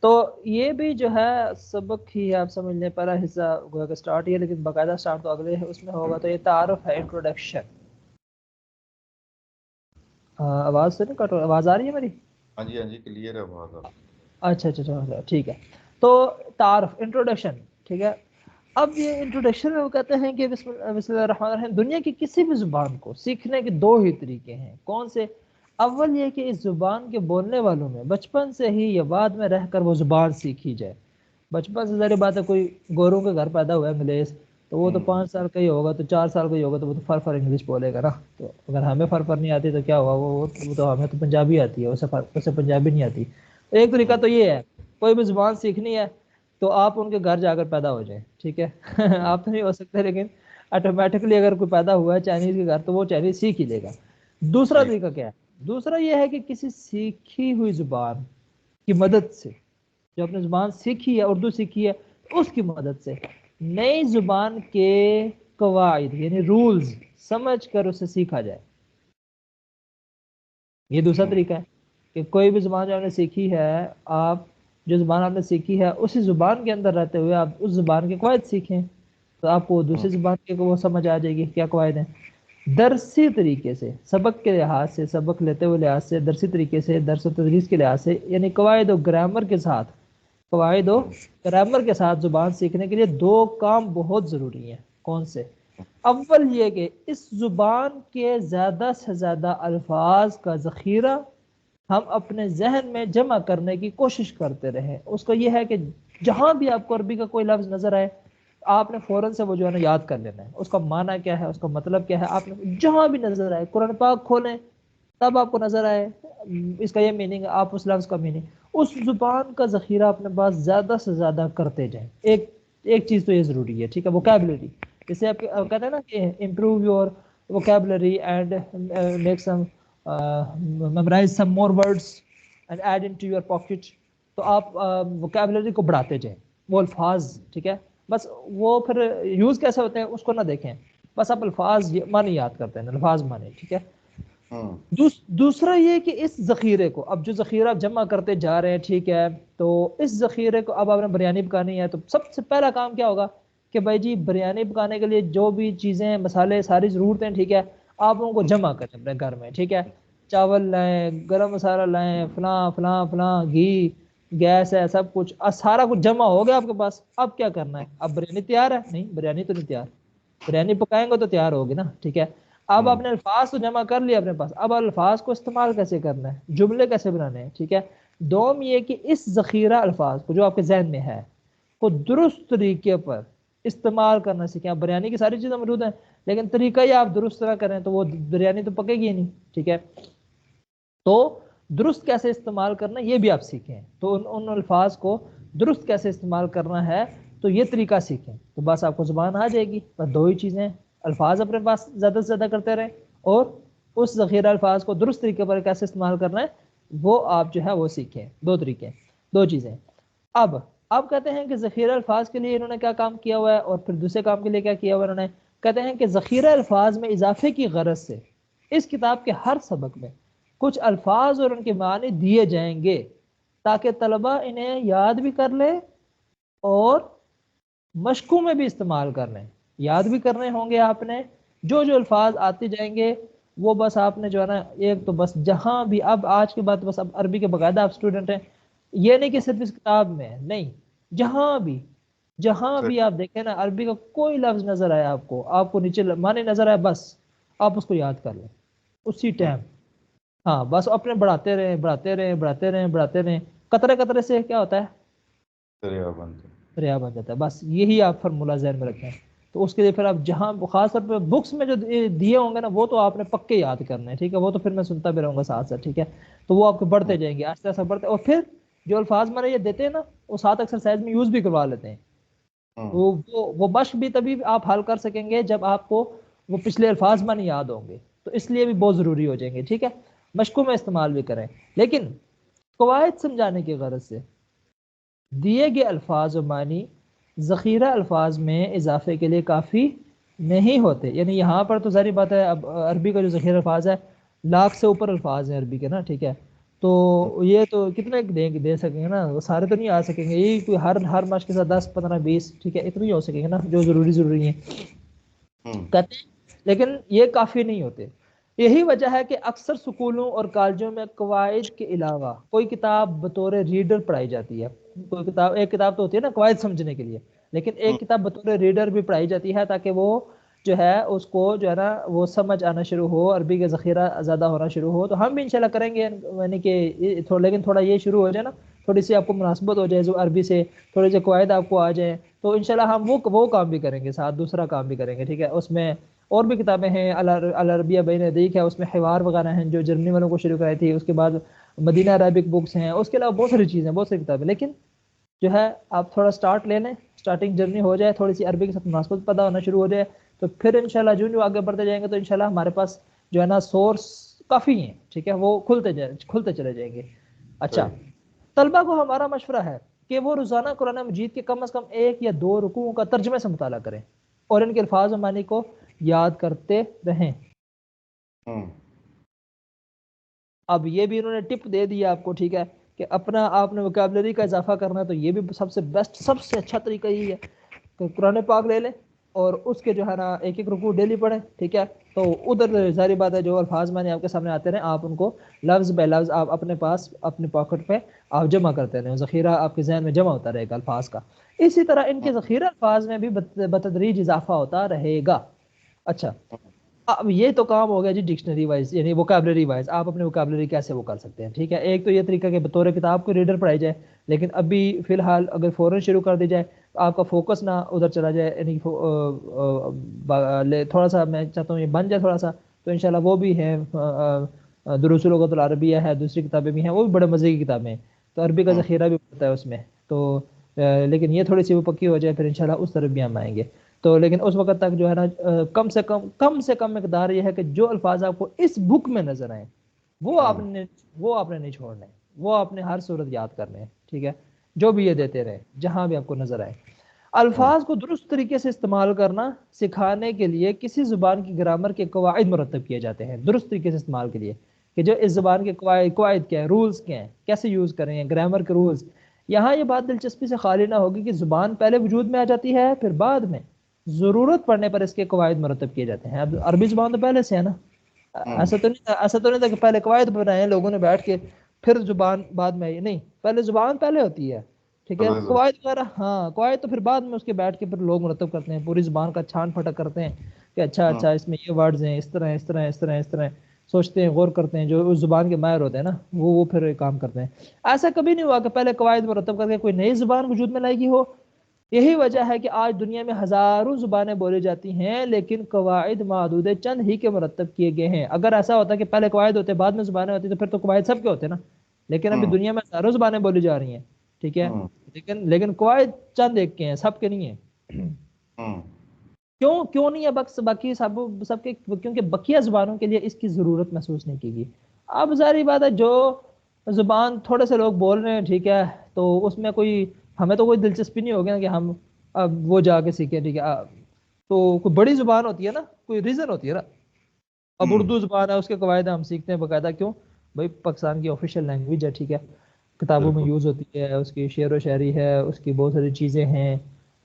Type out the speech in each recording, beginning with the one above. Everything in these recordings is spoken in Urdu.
تو یہ بھی جو ہے سبق ہی ہے، آپ سمجھ لیں پہلا حصہ گویا کہ سٹارٹ ہی ہے، لیکن باقاعدہ سٹارٹ تو اگلے اس میں ہوگا. تو یہ تعارف ہے، انٹروڈکشن. آواز سے نہیں کٹ، آواز آ رہی ہے میری؟ ہاں جی کلیئر ہے آواز آپ. اچھا ٹھیک ہے. تو تعارف، انٹروڈکشن، ٹھیک ہے. اب یہ انٹروڈکشن میں وہ کہتے ہیں کہ بسم اللہ الرحمن الرحیم، دنیا کی کسی بھی زبان کو سیکھنے کے دو ہی طریقے ہیں. کون سے؟ اول یہ کہ اس زبان کے بولنے والوں میں بچپن سے ہی یا بعد میں رہ کر وہ زبان سیکھی جائے. بچپن سے ظاہر بات ہے، کوئی گوروں کے گھر پیدا ہوا ہے ملیس، تو وہ تو 5 سال کا ہی ہوگا، تو 4 سال کا ہی ہوگا، تو وہ تو فر انگلش بولے گا نا. تو اگر ہمیں فر نہیں آتی تو کیا ہوا، وہ تو ہمیں تو پنجابی آتی ہے، اسے پنجابی نہیں آتی. ایک طریقہ تو یہ ہے، کوئی بھی زبان سیکھنی ہے تو آپ ان کے گھر جا کر پیدا ہو جائیں، ٹھیک ہے. آپ تو نہیں ہو سکتے، لیکن آٹومیٹکلی اگر کوئی پیدا ہوا ہے چائنیز کے گھر تو وہ چائنیز سیکھ ہی لے گا. دوسرا طریقہ کیا ہے؟ دوسرا یہ ہے کہ کسی سیکھی ہوئی زبان کی مدد سے، جو اپنی زبان سیکھی ہے، اردو سیکھی ہے، اس کی مدد سے نئی زبان کے قواعد یعنی رولز سمجھ کر اسے سیکھا جائے. یہ دوسرا طریقہ ہے کہ کوئی بھی زبان جو آپ نے سیکھی ہے، آپ جو زبان آپ نے سیکھی ہے اسی زبان کے اندر رہتے ہوئے آپ اس زبان کے قواعد سیکھیں، تو آپ کو دوسری زبان کے وہ سمجھ آ جائے گی کیا قواعد ہیں. درسی طریقے سے، سبق کے لحاظ سے، سبق لیتے ہوئے لحاظ سے، درسی طریقے سے، درس و تدریس کے لحاظ سے، یعنی قواعد و گرامر کے ساتھ، قواعد و گرامر کے ساتھ زبان سیکھنے کے لیے دو کام بہت ضروری ہیں. کون سے؟ اول یہ کہ اس زبان کے زیادہ سے زیادہ الفاظ کا ذخیرہ ہم اپنے ذہن میں جمع کرنے کی کوشش کرتے رہیں. اس کو یہ ہے کہ جہاں بھی آپ کو عربی کا کوئی لفظ نظر آئے آپ نے فوراً سے وہ جو ہے نا یاد کر لینا ہے، اس کا معنی کیا ہے، اس کا مطلب کیا ہے. آپ نے جہاں بھی نظر آئے، قرآن پاک کھولیں تب آپ کو نظر آئے اس کا یہ میننگ ہے، آپ اس لفظ کا میننگ، اس زبان کا ذخیرہ اپنے پاس زیادہ سے زیادہ کرتے جائیں. ایک چیز تو یہ ضروری ہے، ٹھیک ہے. ووکیبلری، جیسے آپ کہتے ہیں نا کہ improve your vocabulary and make some memorize some more words and add into your pocket. تو آپ ووکیبلری کو بڑھاتے جائیں، وہ الفاظ، ٹھیک ہے. بس وہ پھر یوز کیسے ہوتے ہیں اس کو نہ دیکھیں، بس آپ الفاظ معنی یاد کرتے ہیں، الفاظ معنی، ٹھیک ہے. دوسرا یہ کہ اس ذخیرے کو، اب جو ذخیرہ جمع کرتے جا رہے ہیں، ٹھیک ہے، تو اس ذخیرے کو اب آپ نے بریانی پکانی ہے تو سب سے پہلا کام کیا ہوگا کہ بھائی جی بریانی پکانے کے لیے جو بھی چیزیں، مسالے، ساری ضرورتیں، ٹھیک ہے، آپ ان کو جمع کریں اپنے گھر میں، ٹھیک ہے. چاول لائیں، گرم مسالہ لائیں، فلاں فلاں فلاں، گھی، گیس ہے، سب کچھ سارا کچھ جمع ہو گیا آپ کے پاس. اب کیا کرنا ہے؟ اب بریانی تیار ہے؟ نہیں، بریانی تو نہیں تیار. بریانی پکائیں گے تو تیار ہوگی نا، ٹھیک ہے. اب آپ نے الفاظ تو جمع کر لیا اپنے پاس، اب الفاظ کو استعمال کیسے کرنا ہے، جملے کیسے بنانے ہیں، ٹھیک ہے. دوم یہ کہ اس ذخیرہ الفاظ کو جو آپ کے ذہن میں ہے کو درست طریقے پر استعمال کرنا سیکھیں. اب بریانی کی ساری چیزیں موجود ہیں لیکن طریقہ ہی آپ درست طرح کریں تو وہ بریانی تو پکے گی نہیں، ٹھیک ہے. تو درست کیسے استعمال کرنا یہ بھی آپ سیکھیں. تو ان الفاظ کو درست کیسے استعمال کرنا ہے تو یہ طریقہ سیکھیں، تو بس آپ کو زبان آ جائے گی. بس دو ہی چیزیں، الفاظ اپنے پاس زیادہ سے زیادہ کرتے رہیں اور اس ذخیرہ الفاظ کو درست طریقے پر کیسے استعمال کرنا ہے وہ آپ جو ہے وہ سیکھیں. دو طریقے، دو چیزیں. اب کہتے ہیں کہ ذخیرہ الفاظ کے لیے انہوں نے کیا کام کیا ہوا ہے اور پھر دوسرے کام کے لیے کیا کیا ہوا ہے. انہوں نے کہتے ہیں کہ ذخیرہ الفاظ میں اضافے کی غرض سے اس کتاب کے ہر سبق میں کچھ الفاظ اور ان کے معنی دیے جائیں گے تاکہ طلبہ انہیں یاد بھی کر لیں اور مشقوں میں بھی استعمال کر لیں. یاد بھی کرنے ہوں گے آپ نے، جو الفاظ آتے جائیں گے وہ بس آپ نے جو ہے نا ایک تو بس جہاں بھی، اب آج کے بعد بس اب عربی کے باقاعدہ آپ اسٹوڈنٹ ہیں، یہ نہیں کہ صرف اس کتاب میں نہیں، جہاں بھی آپ دیکھیں نا عربی کا کوئی لفظ نظر آیا آپ کو نیچے معنی نظر آیا، بس آپ اس کو یاد کر لیں اسی ٹائم. ہاں بس اپنے بڑھاتے رہیں بڑھاتے رہیں بڑھاتے رہیں بڑھاتے رہیں. قطرے قطرے سے کیا ہوتا ہے؟ دریا بن جاتا ہے. بس یہی آپ فارمولہ ذہن میں رکھیں. تو اس کے لیے پھر آپ جہاں خاص طور پہ بکس میں جو دیے ہوں گے نا وہ تو آپ نے پکے یاد کرنے ہیں، ٹھیک ہے. وہ تو پھر میں سنتا بھی رہوں گا ساتھ ساتھ، ٹھیک ہے. تو وہ آپ کو بڑھتے جائیں گے آہستہ آہستہ بڑھتے، اور پھر جو الفاظ میں یہ دیتے ہیں نا وہ ساتھ ایکسرسائز میں یوز بھی کروا لیتے ہیں. وہ مشق بھی تبھی آپ حل کر سکیں گے جب آپ کو وہ پچھلے الفاظ میں نہیں یاد ہوں گے، تو اس لیے بھی بہت ضروری ہو جائیں گے، ٹھیک ہے. مشقوں میں استعمال بھی کریں، لیکن قواعد سمجھانے کی غرض سے دیے گئے الفاظ و معنی ذخیرہ الفاظ میں اضافے کے لیے کافی نہیں ہوتے. یعنی یہاں پر تو ظاہر بات ہے اب عربی کا جو ذخیرہ الفاظ ہے 1,00,000 سے اوپر الفاظ ہیں عربی کے نا، ٹھیک ہے. تو یہ تو کتنے دے سکیں گے نا، وہ سارے تو نہیں آ سکیں گے، یہی کوئی ہر مشق کے ساتھ 10 15 20، ٹھیک ہے، اتنے ہی ہو سکیں گے نا جو ضروری ہیں کہتے ہیں، لیکن یہ کافی نہیں ہوتے۔ یہی وجہ ہے کہ اکثر سکولوں اور کالجوں میں قواعد کے علاوہ کوئی کتاب بطور ریڈر پڑھائی جاتی ہے، کوئی کتاب، ایک کتاب تو ہوتی ہے نا قواعد سمجھنے کے لیے، لیکن ایک کتاب بطور ریڈر بھی پڑھائی جاتی ہے تاکہ وہ جو ہے اس کو جو ہے نا وہ سمجھ آنا شروع ہو، عربی کا ذخیرہ زیادہ ہونا شروع ہو۔ تو ہم بھی انشاءاللہ کریں گے، یعنی کہ لیکن تھوڑا یہ شروع ہو جائے نا، تھوڑی سی آپ کو مناسبت ہو جائے جو عربی سے، تھوڑے سے قواعد آپ کو آ جائیں، تو انشاءاللہ ہم وہ کام بھی کریں گے، ساتھ دوسرا کام بھی کریں گے، ٹھیک ہے۔ اس میں اور بھی کتابیں ہیں، العربیہ بین یدیک ہے، اس میں حوار وغیرہ ہیں جو جرمنی والوں کو شروع کرائی تھی، اس کے بعد مدینہ عربک بکس ہیں، اس کے علاوہ بہت ساری چیزیں، بہت ساری کتابیں، لیکن جو ہے آپ تھوڑا سٹارٹ لے لیں، سٹارٹنگ جرنی ہو جائے، تھوڑی سی عربی کے ساتھ مناسبت پیدا ہونا شروع ہو جائے، تو پھر انشاءاللہ جو آگے بڑھتے جائیں گے تو انشاءاللہ ہمارے پاس جو ہے نا سورس کافی ہیں، ٹھیک ہے، وہ کھلتے چلے جائیں گے۔ اچھا، طلبہ کو ہمارا مشورہ ہے کہ وہ روزانہ قرآن مجید کے کم از کم 1 یا 2 رکوعوں کا ترجمے سے مطالعہ کریں اور ان کے الفاظ و معنی کو یاد کرتے رہیں۔ اب یہ بھی انہوں نے ٹپ دے دیا آپ کو، ٹھیک ہے، کہ اپنا آپ نے ووکیبلری کا اضافہ کرنا ہے، تو یہ بھی سب سے بیسٹ، سب سے اچھا طریقہ یہی ہے کہ قرآن پاک لے لیں اور اس کے جو ہے نا ایک رکوع ڈیلی پڑھیں، ٹھیک ہے، تو ادھر ظاہری بات ہے جو الفاظ معنی آپ کے سامنے آتے رہیں، آپ ان کو لفظ بے لفظ آپ اپنے پاس اپنے پاکٹ پہ آپ جمع کرتے رہیں، ذخیرہ آپ کے ذہن میں جمع ہوتا رہے گا الفاظ کا۔ اسی طرح ان کے ذخیرہ الفاظ میں بھی بتدریج اضافہ ہوتا رہے گا۔ اچھا، اب یہ تو کام ہو گیا جی ڈکشنری وائز، یعنی ووکیبلری وائز آپ اپنے ووکیبلری کیسے وہ کر سکتے ہیں، ٹھیک ہے۔ ایک تو یہ طریقہ کہ بطور کتاب کو ریڈر پڑھائی جائے، لیکن ابھی فی الحال اگر فوراً شروع کر دی جائے تو آپ کا فوکس نہ ادھر چلا جائے، یعنی تھوڑا سا میں چاہتا ہوں یہ بن جائے تھوڑا سا، تو انشاءاللہ وہ بھی ہیں، دروس اللغۃ العربیہ ہے، دوسری کتابیں بھی ہیں، وہ بھی بڑے مزے کی کتابیں ہیں، تو عربی کا ذخیرہ بھی ہوتا ہے اس میں، تو لیکن یہ تھوڑی سی وہ پکی ہو جائے پھر انشاءاللہ اس طرف بھی ہم آئیں گے۔ تو لیکن اس وقت تک جو ہے نا کم سے کم مقدار یہ ہے کہ جو الفاظ آپ کو اس بک میں نظر آئیں وہ آپ نے نہیں چھوڑنے، وہ آپ نے ہر صورت یاد کرنے ہیں، ٹھیک ہے، جو بھی یہ دیتے رہے جہاں بھی آپ کو نظر آئے۔ الفاظ کو درست طریقے سے استعمال کرنا سکھانے کے لیے کسی زبان کی گرامر کے قواعد مرتب کیے جاتے ہیں، درست طریقے سے استعمال کے لیے، کہ جو اس زبان کے قواعد کیا ہیں، رولز کیا ہیں، کیسے یوز کریں ہیں، گرامر کے رولز۔ یہاں یہ بات دلچسپی سے خالی نہ ہوگی کہ زبان پہلے وجود میں آ جاتی ہے، پھر بعد میں ضرورت پڑنے پر اس کے قواعد مرتب کیے جاتے ہیں۔ اب عربی زبان تو پہلے سے ہے نا، ایسا تو نہیں تھا کہ پہلے قواعد بنائے ہیں لوگوں نے بیٹھ کے پھر زبان بعد میں آئی، نہیں، پہلے زبان پہلے ہوتی ہے، ٹھیک ہے، قواعد وغیرہ، ہاں قواعد تو پھر بعد میں اس کے بیٹھ کے پھر لوگ مرتب کرتے ہیں، پوری زبان کا چھان پھٹک کرتے ہیں کہ اچھا اس میں یہ ورڈز ہیں، اس طرح سوچتے ہیں، غور کرتے ہیں، جو اس زبان کے ماہر ہوتے ہیں نا وہ پھر کام کرتے ہیں۔ ایسا کبھی نہیں ہوا کہ پہلے قواعد مرتب کر کے کوئی نئی زبان وجود میں لائی گی ہو۔ یہی وجہ ہے کہ آج دنیا میں ہزاروں زبانیں بولی جاتی ہیں، لیکن قواعد معدود چند ہی کے مرتب کیے گئے ہیں۔ اگر ایسا ہوتا کہ پہلے قواعد ہوتے بعد میں زبانیں ہوتی تو پھر تو قواعد سب کے ہوتے نا، لیکن ابھی دنیا میں ہزاروں زبانیں بولی جا رہی ہیں، ٹھیک ہے، لیکن قواعد چند ایک کے ہیں، سب کے نہیں ہیں۔ کیوں نہیں ہے باقی سب کے؟ کیونکہ بقیہ زبانوں کے لیے اس کی ضرورت محسوس نہیں کی گئی۔ اب ظاہری بات ہے جو زبان تھوڑے سے لوگ بول رہے ہیں، ٹھیک ہے، تو اس میں ہمیں تو کوئی دلچسپی نہیں ہوگی نا کہ ہم اب وہ جا کے سیکھیں، ٹھیک ہے، تو کوئی بڑی زبان ہوتی ہے نا، کوئی ریزن ہوتی ہے نا۔ اب اردو زبان ہے، اس کے قواعد ہم سیکھتے ہیں باقاعدہ، کیوں بھائی پاکستان کی آفیشیل لینگویج ہے، ٹھیک ہے، کتابوں میں یوز ہوتی ہے، اس کی شعر و شاعری ہے، اس کی بہت ساری چیزیں ہیں،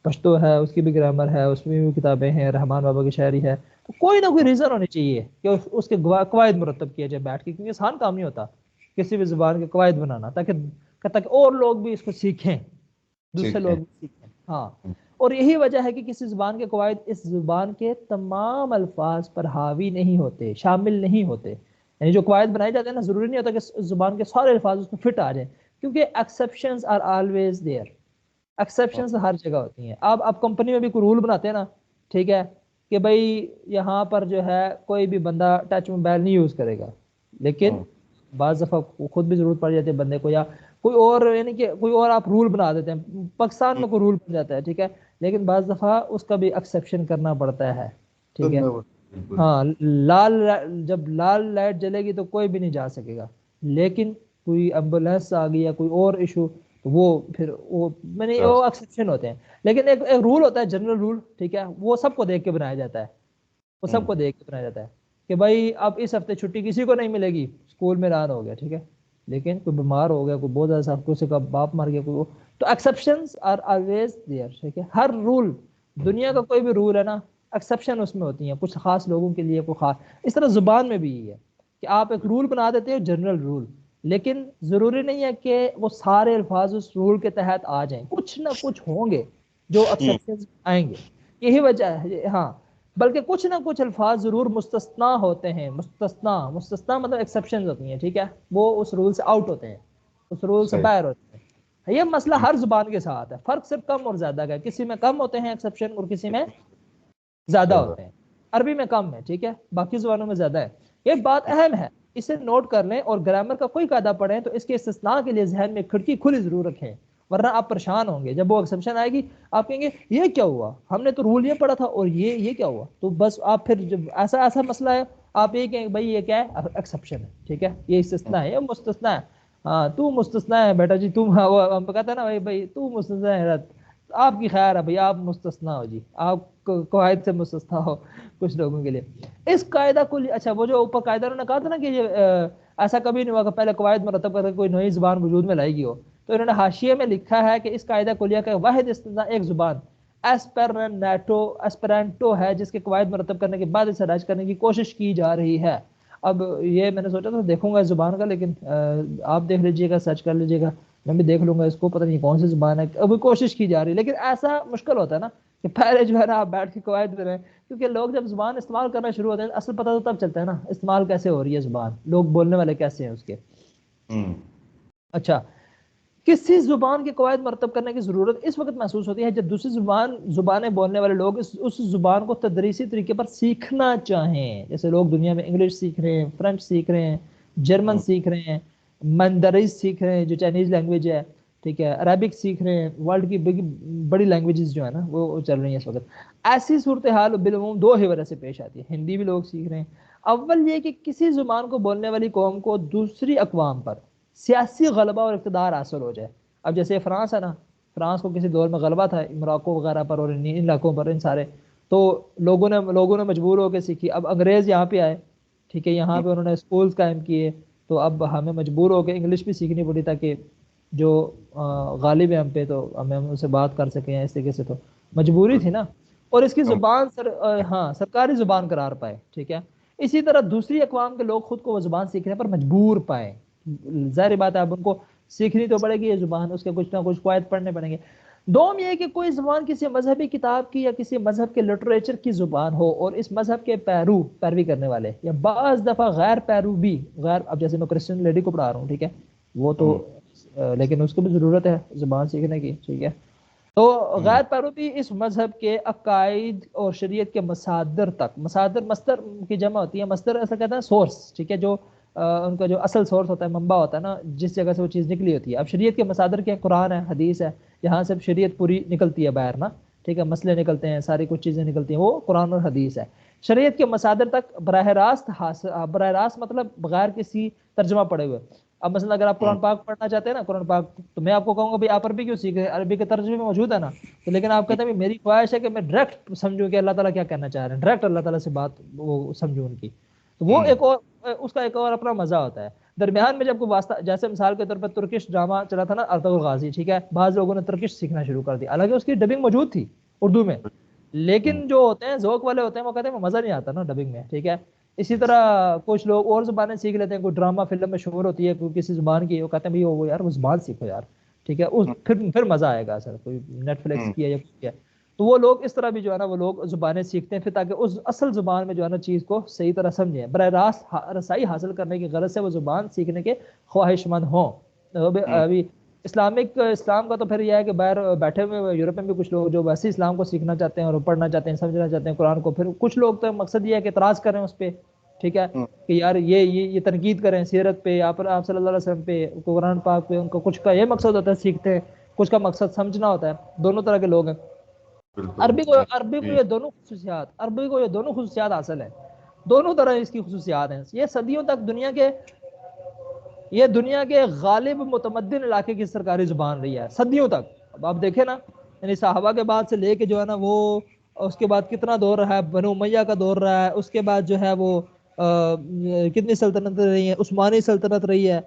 پشتو ہے، اس کی بھی گرامر ہے، اس میں بھی کتابیں ہیں، رحمان بابا کی شاعری ہے، تو کوئی نہ کوئی ریزن ہونی چاہیے کہ اس کے قواعد مرتب کیے جائے بیٹھ کے، کیونکہ آسان کام نہیں ہوتا کسی بھی زبان کے قواعد بنانا، تاکہ اور لوگ بھی اس کو سیکھیں، دوسرے لوگ بھی سیکھیں، ہاں۔ اور یہی وجہ ہے کہ کسی زبان کے قواعد اس زبان کے تمام الفاظ پر حاوی نہیں ہوتے، شامل نہیں ہوتے، یعنی جو قواعد بنائے جاتے ہیں نا، ضروری نہیں ہوتا کہ زبان کے سارے الفاظ اس میں فٹ آ جائیں، کیونکہ exceptions are always there, exceptions ہر جگہ ہوتی ہیں۔ آپ کمپنی میں بھی کوئی رول بناتے ہیں نا، ٹھیک ہے، کہ بھائی یہاں پر جو ہے کوئی بھی بندہ ٹچ موبائل نہیں یوز کرے گا، لیکن بعض دفعہ خود بھی ضرورت پڑ جاتی ہے بندے کو، یا کوئی اور، یعنی کہ کوئی اور آپ رول بنا دیتے ہیں، پاکستان میں کوئی رول بن جاتا ہے، ٹھیک ہے، لیکن بعض دفعہ اس کا بھی ایکسیپشن کرنا پڑتا ہے، ٹھیک ہے، ہاں، جب لال لائٹ جلے گی تو کوئی بھی نہیں جا سکے گا، لیکن کوئی ایمبولینس آ گئی یا کوئی اور ایشو تو وہ پھر وہ ایکسیپشن ہوتے ہیں، لیکن ایک رول ہوتا ہے، جنرل رول، ٹھیک ہے، وہ سب کو دیکھ کے بنایا جاتا ہے، وہ سب کو دیکھ کے بنایا جاتا ہے کہ بھائی اب اس ہفتے چھٹی کسی کو نہیں ملے گی، اسکول میں اعلان ہو گیا، ٹھیک ہے، لیکن کوئی بیمار ہو گیا، کوئی بہت زیادہ صاف، کسی کا باپ مر گیا، کوئی تو ایکسیپشنز آر آلویز دیئر. ٹھیک ہے، ہر رول، دنیا کا کوئی بھی رول ہے نا، ایکسیپشن اس میں ہوتی ہیں کچھ خاص لوگوں کے لیے، کوئی خاص. اس طرح زبان میں بھی یہ ہے کہ آپ ایک رول بنا دیتے ہو، جنرل رول، لیکن ضروری نہیں ہے کہ وہ سارے الفاظ اس رول کے تحت آ جائیں، کچھ نہ کچھ ہوں گے جو ایکسیپشنز آئیں گے. یہی وجہ ہے. ہاں، بلکہ کچھ نہ کچھ الفاظ ضرور مستثنا ہوتے ہیں. مستثنا مطلب ایکسیپشنز ہوتی ہیں. ٹھیک ہے، وہ اس رول سے آؤٹ ہوتے ہیں، اس رول سے صحیح. باہر ہوتے ہیں. یہ مسئلہ ہر زبان کے ساتھ ہے، فرق صرف کم اور زیادہ کا ہے. کسی میں کم ہوتے ہیں ایکسیپشن اور کسی میں زیادہ ہوتے ہیں. عربی میں کم ہے، ٹھیک ہے، باقی زبانوں میں زیادہ ہے. یہ بات اہم ہے، اسے نوٹ کر لیں، اور گرامر کا کوئی قاعدہ پڑھیں تو اس کے استثناء کے لیے ذہن میں کھڑکی کھلی ضرور رکھیں، ورنہ آپ پریشان ہوں گے. جب وہ ایکسیپشن آئے گی آپ کہیں گے یہ کیا ہوا، ہم نے تو رول یہ پڑھا تھا اور یہ کیا ہوا. تو بس آپ پھر جب ایسا مسئلہ ہے آپ یہ کہیں بھائی یہ کیا ہے، ایکسیپشن ہے. ٹھیک ہے، یہ استثناء ہے، یہ مستثنا ہے. ہاں تو مستثنا ہے بیٹا جی، تم ہم کہتے ہیں نا بھائی تو مستثنا ہے، آپ کی خیر ہے بھائی، آپ مستثنا ہو جی، آپ قواعد سے مستثنا ہو کچھ لوگوں کے لیے. اس قاعدہ کو اچھا، وہ جو اوپر قاعدہ انہوں نے کہا تھا نا کہ یہ ایسا کبھی نہیں ہوا کہ پہلے قواعد مرتب کر کے کوئی نئی زبان وجود میں لائی گئی ہو، تو انہوں نے حاشیے میں لکھا ہے کہ اس قاعدہ کلیہ کا واحد استثناء ایک زبان ایسپرانٹو ہے، جس کے قواعد مرتب کرنے کے بعد اسے رائج کرنے کی کوشش کی جا رہی ہے. اب یہ میں نے سوچا تھا دیکھوں گا اس زبان کا، لیکن آپ دیکھ لیجئے گا، سرچ کر لیجئے گا، میں بھی دیکھ لوں گا اس کو، پتہ نہیں کون سی زبان ہے. ابھی کوشش کی جا رہی ہے، لیکن ایسا مشکل ہوتا ہے نا کہ پہلے جو ہے نا آپ بیٹھ کے قواعد میں رہیں، کیونکہ لوگ جب زبان استعمال کرنا شروع ہوتے ہیں اصل پتہ تو تب چلتا ہے نا استعمال کیسے ہو رہی ہے زبان، لوگ بولنے والے کیسے ہیں اس کے. اچھا، کسی زبان کے قواعد مرتب کرنے کی ضرورت اس وقت محسوس ہوتی ہے جب دوسری زبانیں بولنے والے لوگ اس زبان کو تدریسی طریقے پر سیکھنا چاہیں. جیسے لوگ دنیا میں انگلش سیکھ رہے ہیں، فرنچ سیکھ رہے ہیں، جرمن سیکھ رہے ہیں، مندرین سیکھ رہے ہیں جو چائنیز لینگویج ہے، ٹھیک ہے، عربک سیکھ رہے ہیں، ورلڈ کی بڑی لینگویجز جو ہے نا وہ چل رہی ہیں اس وقت. ایسی صورتحال بالعموم دو ہی وجہ سے پیش آتی ہے. ہندی بھی لوگ سیکھ رہے ہیں. اول یہ کہ کسی زبان کو بولنے والی قوم کو دوسری اقوام پر سیاسی غلبہ اور اقتدار حاصل ہو جائے. اب جیسے فرانس ہے نا، فرانس کو کسی دور میں غلبہ تھا مراکو وغیرہ پر اور ان علاقوں پر، ان سارے تو لوگوں نے مجبور ہو کے سیکھی. اب انگریز یہاں پہ آئے، ٹھیک ہے، یہاں پہ انہوں نے اسکولز قائم کیے، تو اب ہمیں مجبور ہو کے انگلش بھی سیکھنی پڑی تاکہ جو غالب ہے ہم پہ تو ہمیں ان سے بات کر سکیں. اس طریقے سے تو مجبوری تھی نا، اور اس کی زبان سرکاری زبان قرار پائے. ٹھیک ہے، اسی طرح دوسری اقوام کے لوگ خود کو وہ زبان سیکھنے پر مجبور پائے. ظاہر بات ہے اب ان کو سیکھنی تو پڑے گی یہ زبان، اس کے کچھ نہ کچھ قواعد پڑھنے پڑیں گے. دوم یہ کہ کوئی زبان کسی مذہبی کتاب کی یا کسی مذہب کے لٹریچر کی زبان ہو اور اس مذہب کے پیروی کرنے والے یا بعض دفعہ غیر پیرو بھی اب جیسے میں کرسچن لیڈی کو پڑھا رہا ہوں، ٹھیک ہے، وہ تو لیکن اس کو بھی ضرورت ہے زبان سیکھنے کی. ٹھیک ہے، تو غیر پیرو بھی اس مذہب کے عقائد اور شریعت کے مصادر تک، مصدر کی جمع ہوتی ہے، مصدر ایسا کہتا ہے سورس، ٹھیک ہے، جو ان کا جو اصل سورس ہوتا ہے، منبع ہوتا ہے نا، جس جگہ سے وہ چیز نکلی ہوتی ہے. اب شریعت کے مصادر کیا، قرآن ہے، حدیث ہے، یہاں سے شریعت پوری نکلتی ہے باہر نا، ٹھیک ہے، مسئلے نکلتے ہیں، ساری کچھ چیزیں نکلتی ہیں، وہ قرآن اور حدیث ہے. شریعت کے مصادر تک براہ راست مطلب بغیر کسی ترجمہ پڑے ہوئے. اب مثلا اگر آپ قرآن پاک پڑھنا چاہتے ہیں نا، قرآن پاک، تو میں آپ کو کہوں گا بھائی آپ عربی کیوں سیکھ رہے ہیں، عربی کے ترجمے میں موجود ہے نا. تو لیکن آپ کہتے ہیں میری خواہش ہے کہ میں ڈائریکٹ سمجھوں کہ اللہ تعالیٰ کیا کہنا چاہ رہے ہیں، ڈائریکٹ اللہ تعالیٰ سے بات وہ سمجھوں ان کی. تو وہ ایک اور اس کا ایک اور اپنا مزہ ہوتا ہے. درمیان میں جب کوئی واسطہ، جیسے مثال کے طور پر ترکش ڈرامہ چلا تھا نا ارطغرل غازی، ٹھیک ہے، بعض لوگوں نے ترکش سیکھنا شروع کر دیا، حالانکہ اس کی ڈبنگ موجود تھی اردو میں، لیکن جو ہوتے ہیں ذوق والے ہوتے ہیں وہ کہتے ہیں مزہ نہیں آتا نا ڈبنگ میں. ٹھیک ہے، اسی طرح کچھ لوگ اور زبانیں سیکھ لیتے ہیں، کوئی ڈرامہ فلم میں شہور ہوتی ہے کوئی کسی زبان کی، وہ کہتے ہیں بھائی وہ یار وہ زبان سیکھو یار، ٹھیک ہے، پھر مزہ آئے گا. سر کوئی نیٹ فلکس کیا یا کچھ کیا، تو وہ لوگ اس طرح بھی جو ہے نا وہ لوگ زبانیں سیکھتے ہیں پھر تاکہ اس اصل زبان میں جو ہے نا چیز کو صحیح طرح سمجھیں، براہ راست رسائی حاصل کرنے کی غرض سے وہ زبان سیکھنے کے خواہش مند ہوں. ابھی اسلام کا تو پھر یہ ہے کہ باہر بیٹھے ہوئے یورپ میں بھی کچھ لوگ جو ویسے اسلام کو سیکھنا چاہتے ہیں اور پڑھنا چاہتے ہیں، سمجھنا چاہتے ہیں قرآن کو. پھر کچھ لوگ تو مقصد یہ ہے کہ اعتراض کریں اس پہ، ٹھیک ہے، کہ یار یہ تنقید کریں سیرت پہ، آپ صلی اللہ علیہ وسلم پہ، قرآن پاک پہ. ان کو کچھ کا یہ مقصد ہوتا ہے سیکھتے ہیں، کچھ کا مقصد سمجھنا ہوتا ہے. دونوں طرح کے لوگ ہیں. عربی کو یہ دونوں خصوصیات حاصل ہیں، دونوں طرح اس کی خصوصیات ہیں. یہ صدیوں تک دنیا کے غالب متمدن علاقے کی سرکاری زبان رہی ہے، صدیوں تک. اب آپ دیکھیں نا، یعنی صحابہ کے بعد سے لے کے جو ہے نا وہ اس کے بعد کتنا دور رہا ہے، بنو امیہ کا دور رہا ہے، اس کے بعد جو ہے وہ کتنی سلطنت رہی ہیں، عثمانی سلطنت رہی ہے،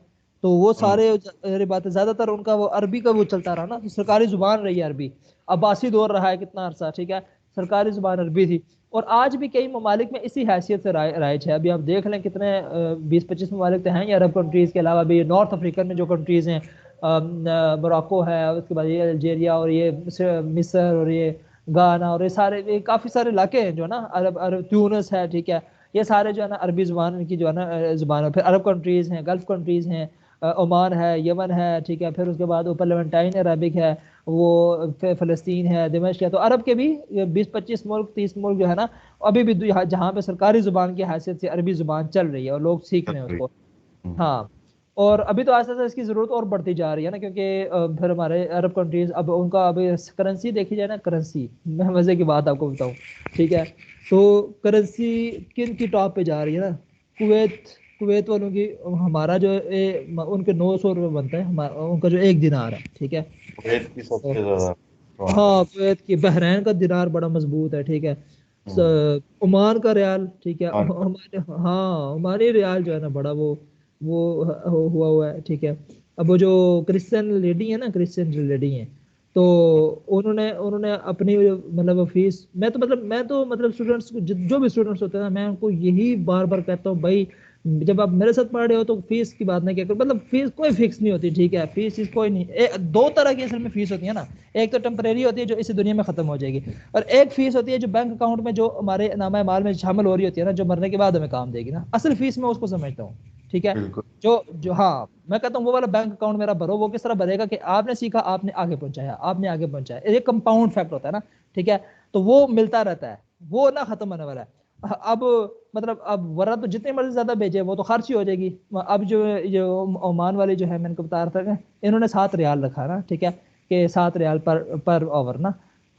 تو وہ سارے بات زیادہ تر ان کا وہ عربی کا وہ چلتا رہا نا، سرکاری زبان رہی ہے عربی، عباسی دور رہا ہے کتنا عرصہ، ٹھیک ہے، سرکاری زبان عربی تھی، اور آج بھی کئی ممالک میں اسی حیثیت سے رائج ہے. ابھی آپ دیکھ لیں کتنے 20-25 ممالک تو ہیں یہ عرب کنٹریز کے علاوہ بھی، نارتھ افریقن میں جو کنٹریز ہیں، موراکو ہے، اس کے بعد یہ الجیریا اور یہ مصر اور یہ گانا اور یہ سارے کافی سارے علاقے ہیں جو نا عرب تیونس ہے، ٹھیک ہے، یہ سارے جو ہے نا عربی زبان کی جو ہے نا زبان ہے. پھر عرب کنٹریز ہیں، گلف کنٹریز ہیں، عمان ہے، یمن ہے، ٹھیک ہے، پھر اس کے بعد اوپر لیونٹائن عربک ہے، وہ فلسطین ہے، دمشق ہے. تو عرب کے بھی 20-25 ملک 30 ملک جو ہے نا ابھی بھی جہاں پہ سرکاری زبان کی حیثیت سے عربی زبان چل رہی ہے اور لوگ سیکھ رہے ہیں اس کو. ہاں، اور ابھی تو آہستہ آہستہ اس کی ضرورت اور بڑھتی جا رہی ہے نا، کیونکہ پھر ہمارے عرب کنٹریز اب ان کا اب کرنسی دیکھی جائے نا، کرنسی میں مزے کی بات آپ کو بتاؤں، ٹھیک ہے، تو کرنسی کن کی ٹاپ پہ جا رہی ہے نا، کویت والوں کی، ہمارا جو ان کے 900 روپے بنتا ہے، ان کا جو 1 دینار ہے، ٹھیک ہے. کویت کی سب سے زیادہ اسٹرانگ ہے. ہاں، کویت کی، بحرین کا دینار بڑا مضبوط ہے، ٹھیک ہے، عمان کا ریال، ٹھیک ہے، ہاں ہماری ریال جو ہے نا بڑا وہ ہوا ہے، ٹھیک ہے. اب وہ جو کرسچن لیڈی ہے نا، کرسچن لیڈی ہیں، تو انہوں نے اپنی مطلب فیس، میں تو مطلب اسٹوڈنٹس جو بھی اسٹوڈنٹس ہوتے ہیں میں ان کو یہی بار بار کہتا ہوں، بھائی جب آپ میرے ساتھ پڑھ رہے ہو تو فیس کی بات نہیں کیا کرو، مطلب فیس کوئی فکس نہیں ہوتی، ٹھیک ہے، فیس کوئی نہیں. 2 طرح کی اصل میں فیس ہوتی ہے نا، ایک تو ٹیمپریری ہوتی ہے جو اسی دنیا میں ختم ہو جائے گی، اور ایک فیس ہوتی ہے جو بینک اکاؤنٹ میں جو ہمارے نامہ اعمال میں شامل ہو رہی ہوتی ہے نا، جو مرنے کے بعد ہمیں کام دے گی نا. اصل فیس میں اس کو سمجھتا ہوں، ٹھیک ہے، بالکل. جو ہاں میں کہتا ہوں وہ والا بینک اکاؤنٹ میرا بھرو، وہ کس طرح بھرے گا کہ آپ نے سیکھا، آپ نے آگے پہنچایا، یہ کمپاؤنڈ فیکٹ ہوتا ہے نا، ٹھیک ہے، تو وہ ملتا رہتا ہے، وہ نہ ختم ہونے والا ہے. اب ورنہ تو جتنے مرضی زیادہ بھیجے وہ تو خرچ ہی ہو جائے گی. اب جو عمان والے جو ہے میں نے کو بتا رہا تھا کہ انہوں نے 7 ریال رکھا نا، ٹھیک ہے، کہ 7 ریال پر آور نا،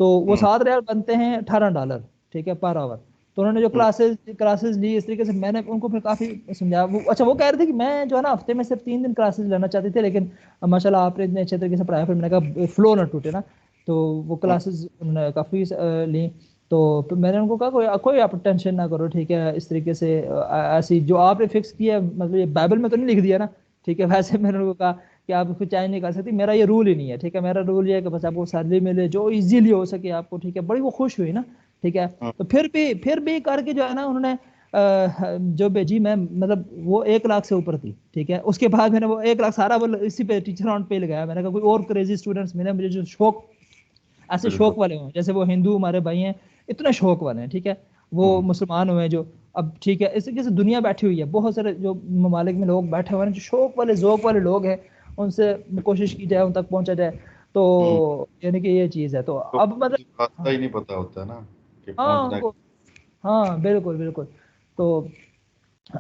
تو وہ 7 ریال بنتے ہیں $18، ٹھیک ہے، پر آور. تو انہوں نے جو کلاسز لی اس طریقے سے، میں نے ان کو پھر کافی سمجھایا. اچھا، وہ کہہ رہے تھے کہ میں جو ہے نا ہفتے میں صرف 3 دن کلاسز لینا چاہتے تھے، لیکن ماشاء اللہ آپ نے اتنے اچھے طریقے سے پڑھایا، پھر میں نے کہا فلو نہ ٹوٹے نا، تو وہ کلاسز انہوں نے کافی لیں. تو میں نے ان کو کہا کوئی آپ ٹینشن نہ کرو، ٹھیک ہے، اس طریقے سے ایسی جو آپ نے فکس کیا ہے، مطلب یہ بائبل میں تو نہیں لکھ دیا نا، ٹھیک ہے، ویسے میں نے ان کو کہا کہ آپ کچھ چینج نہیں کر سکتی، میرا یہ رول ہی نہیں ہے، ٹھیک ہے، میرا رول یہ ہے کہ بس آپ کو سیلری ملے جو ایزیلی ہو سکے آپ کو، ٹھیک ہے. بڑی وہ خوش ہوئی نا، ٹھیک ہے. تو پھر بھی کر کے جو ہے نا انہوں نے جو بھیجی، میں مطلب وہ 1 لاکھ سے اوپر تھی، ٹھیک ہے. اس کے بعد میں نے وہ 1 لاکھ سارا وہ اسی پہ ٹیچر اکاؤنٹ پہ لگایا. میں نے کہا کوئی اور کریزی اسٹوڈنٹس ملے مجھے جو شوق، ایسے شوق والے ہوں، جیسے وہ ہندو ہمارے بھائی ہیں اتنے شوق والے ہیں، ٹھیک ہے، وہ مسلمان ہوئے جو اب، ٹھیک ہے، اس طریقے سے دنیا بیٹھی ہوئی ہے، بہت سارے جو ممالک میں لوگ بیٹھے ہوئے ہیں جو شوق والے ذوق والے لوگ ہیں، ان سے کوشش کی جائے ان تک پہنچا جائے. تو یعنی کہ یہ چیز ہے. تو تو اب کسی مطلب راستہ ہی نہیں پتا ہوتا ہے نا کہ ہاں ان پہنچنا. کو، ہاں بالکل. تو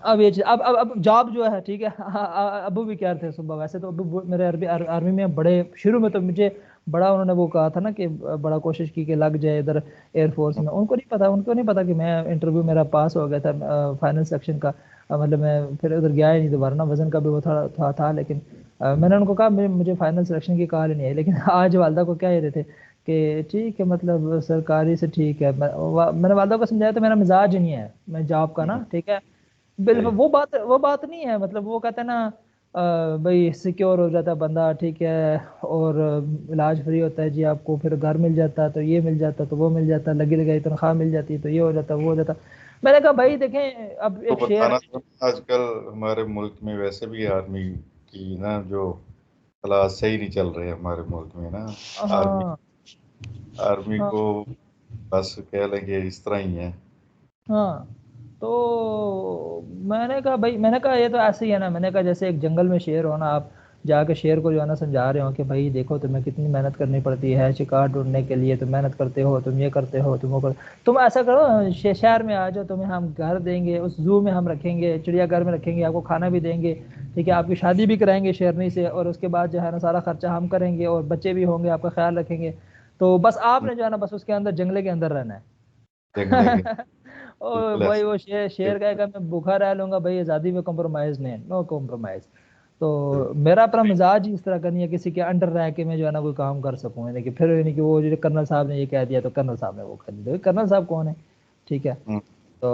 اب یہ چیز، اب جاب جو ہے، ٹھیک ہے، ابو بھی کیا تھے صبح، ویسے تو ابو میرے آرمی میں بڑے شروع میں تو مجھے بڑا انہوں نے وہ کہا تھا نا کہ بڑا کوشش کی کہ لگ جائے ادھر ایئر فورس میں. ان کو نہیں پتا کہ میں انٹرویو میرا پاس ہو گیا تھا فائنل سیکشن کا، مطلب میں پھر ادھر گیا ہی نہیں دوبارہ نا، وزن کا بھی وہ تھا. لیکن میں نے ان کو کہا مجھے فائنل سلیکشن کی کال ہی نہیں ہے. لیکن آج والدہ کو کہہ رہے تھے کہ ٹھیک ہے، مطلب سرکاری سے ٹھیک ہے. میں نے والدہ کو سمجھایا تو میرا مزاج نہیں ہے میں جاب کا نا، ٹھیک ہے، وہ بات نہیں ہے. مطلب وہ کہتے ہیں نا بھائی سیکیور ہو جاتا ہے بندہ، ٹھیک ہے، اور علاج فری ہوتا ہے جی، آپ کو پھر گھر مل جاتا ہے تو یہ مل جاتا ہے تو وہ مل جاتا ہے، لگی لگائی تنخواہ مل جاتی ہے تو یہ ہو جاتا ہے وہ ہو جاتا. میں نے کہا بھائی دیکھیں اب تو ایک شعر بتانا ہے. تھا، آج کل ہمارے ملک میں ویسے بھی آرمی کی نا جو حالات صحیح نہیں چل رہے ہمارے ملک میں نا. آرمی ہاں آرمی ہاں کو بس کہہ لیں کہ اس طرح ہی ہے. ہاں. تو میں نے کہا بھائی، میں نے کہا یہ تو ایسے ہی ہے نا. میں نے کہا جیسے ایک جنگل میں شیر ہو نا، آپ جا کے شیر کو جو ہے نا سمجھا رہے ہو کہ بھائی دیکھو تمہیں کتنی محنت کرنی پڑتی ہے شکار ڈھونڈنے کے لیے، تم محنت کرتے ہو، تم یہ کرتے ہو، تم ایسا کرو شہر میں آ جاؤ، تمہیں ہم گھر دیں گے، اس زو میں ہم رکھیں گے، چڑیا گھر میں رکھیں گے، آپ کو کھانا بھی دیں گے، ٹھیک ہے، آپ کی شادی بھی کرائیں گے شیرنی سے، اور اس کے بعد جو ہے نا سارا خرچہ ہم کریں گے، اور بچے بھی ہوں گے، آپ کا خیال رکھیں گے. تو بس آپ نے جو ہے نا بس اس کے اندر جنگلے کے اندر رہنا جنگلے کے ہے. اور بالکل بھائی ایسے وہ شیر کہے گا میں بھوکا رہ لوں گا، بھائی آزادی میں کمپرومائز نہیں، نو کمپرومائز. تو میرا اپنا مزاج ہی اس طرح کا نہیں ہے کسی کے انڈر رہ کے میں جو ہے نا کوئی کام کر سکوں. یعنی کہ پھر یعنی کہ وہ جو کرنل صاحب نے یہ کہہ دیا تو کرنل صاحب نے وہ کر دیا. کرنل صاحب کون ہے، ٹھیک ہے. تو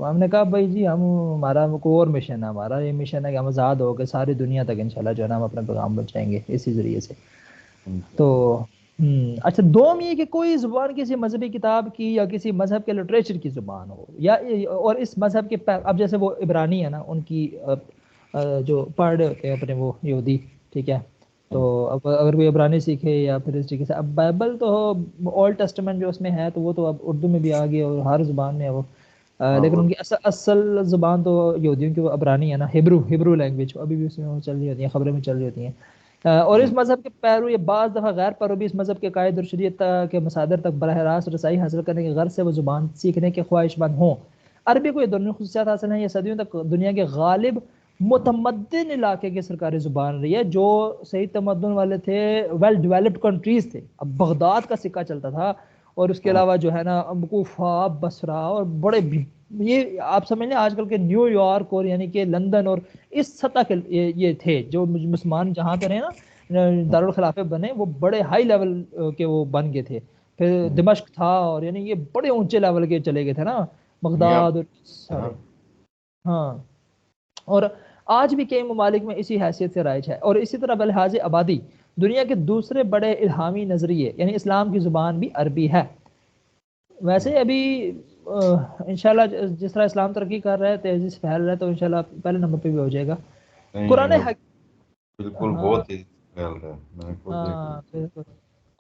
ہم نے کہا بھائی جی ہمارا کوئی اور مشن ہے، ہمارا یہ مشن ہے کہ ہم آزاد ہو کے ساری دنیا تک انشاءاللہ جو ہے نا ہم اپنا پیغام پہنچائیں گے اسی ذریعے سے. تو اچھا دوم یہ کہ کوئی زبان کسی مذہبی کتاب کی یا کسی مذہب کے لٹریچر کی زبان ہو، یا اور اس مذہب کے اب جیسے وہ عبرانی ہے نا ان کی جو پڑھ رہے ہوتے ہیں اپنے وہ یہودی، ٹھیک ہے، تو اب اگر کوئی عبرانی سیکھے یا پھر اس طریقے سے اب بائبل تو اولڈ ٹیسٹمنٹ جو اس میں ہے تو وہ تو اب اردو میں بھی آ گئی اور ہر زبان میں ہے وہ، لیکن ان کی اصل زبان تو یہودیوں کی وہ عبرانی ہے نا، ہبرو لینگویج ابھی بھی اس میں چل رہی ہوتی ہیں، خبریں میں چل رہی ہوتی ہیں. اور اس مذہب کے پیرو یہ بعض دفعہ غیر پیرو بھی اس مذہب کے قائد اور شریعت کے مصادر تک براہ راست رسائی حاصل کرنے کے غرض سے وہ زبان سیکھنے کے خواہش مند ہوں. عربی کو یہ دونوں خصوصیات حاصل ہیں، یہ صدیوں تک دنیا کے غالب متمدن علاقے کی سرکاری زبان رہی ہے. جو صحیح تمدن والے تھے، ویل ڈیولپڈ کنٹریز تھے، اب بغداد کا سکہ چلتا تھا، اور اس کے علاوہ جو ہے نا کوفہ، بصرہ اور بڑے یہ آپ سمجھ لیں آج کل کے نیو یارک اور یعنی کہ لندن اور اس سطح کے یہ تھے جو مسلمان جہاں پہ رہے نا دارالخلافے بنے، وہ بڑے ہائی لیول کے وہ بن گئے تھے. پھر دمشق تھا، اور یعنی یہ بڑے اونچے لیول کے چلے گئے تھے نا بغداد اور سارے. ہاں، اور آج بھی کئی ممالک میں اسی حیثیت سے رائج ہے. اور اسی طرح بلحاظ آبادی دنیا کے دوسرے بڑے الہامی نظریے یعنی اسلام کی زبان بھی عربی ہے. ویسے ابھی انشاءاللہ جس طرح اسلام ترقی کر رہا ہے، تیزی سے پھیل رہا ہے، تو انشاءاللہ پہلے نمبر پہ بھی ہو جائے گا. قرآن بالکل بہت ہی پھیل رہا ہے، میں نے خود دیکھا. بالکل.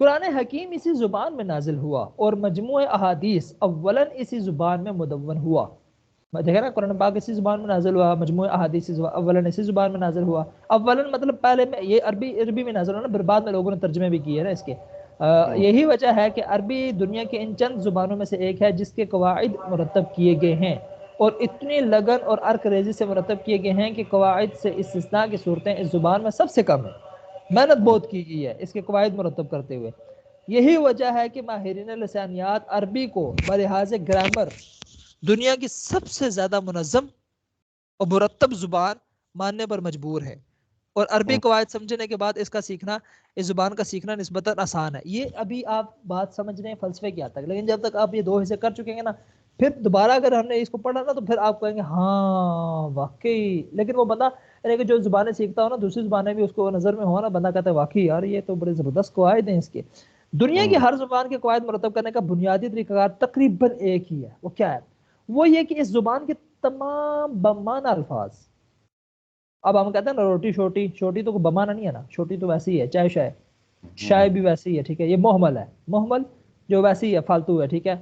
قرآن حکیم اسی زبان میں نازل ہوا اور مجموع احادیث اولاً اسی زبان میں مدون ہوا. دیکھا نا قرآن پاک اسی زبان میں نازل ہوا، مجموعہ احادیث اولاً اسی زبان میں نازل ہوا. اولاً مطلب پہلے میں یہ عربی میں نازل ہوا نا، پھر بعد میں لوگوں نے ترجمے بھی کیے نا اس کے. یہی وجہ ہے کہ عربی دنیا کے ان چند زبانوں میں سے ایک ہے جس کے قواعد مرتب کیے گئے ہیں، اور اتنی لگن اور ارک ریزی سے مرتب کیے گئے ہیں کہ قواعد سے استثناء کی صورتیں اس زبان میں سب سے کم ہیں. محنت بہت کی گئی ہے اس کے قواعد مرتب کرتے ہوئے. یہی وجہ ہے کہ ماہرین لسانیات عربی کو بلحاظ گرامر دنیا کی سب سے زیادہ منظم اور مرتب زبان ماننے پر مجبور ہے، اور عربی قواعد سمجھنے کے بعد اس کا سیکھنا، اس زبان کا سیکھنا نسبتاً آسان ہے. یہ ابھی آپ بات سمجھ رہے ہیں فلسفے کی حد تک، لیکن جب تک آپ یہ دو حصے کر چکیں گے نا، پھر دوبارہ اگر ہم نے اس کو پڑھا نا تو پھر آپ کہیں گے ہاں واقعی. لیکن وہ بندہ یعنی کہ جو زبانیں سیکھتا ہو نا، دوسری زبانیں بھی اس کو نظر میں ہو نا، بندہ کہتا ہے واقعی یار یہ تو بڑے زبردست قواعد ہیں اس کے. دنیا کی ہر زبان کے قواعد مرتب کرنے کا بنیادی طریقہ کار تقریباً ایک ہی ہے. وہ کیا ہے؟ وہ یہ کہ اس زبان کے تمام بمانہ الفاظ، اب ہم کہتے ہیں نا روٹی شوٹی، شوٹی تو بمانہ نہیں ہے نا، شوٹی تو ویسی ہے، چائے شائے، شائے بھی ویسی ہے، ٹھیک ہے. یہ محمل ہے، محمل جو ویسی ہے فالتو ہے، ٹھیک ہے.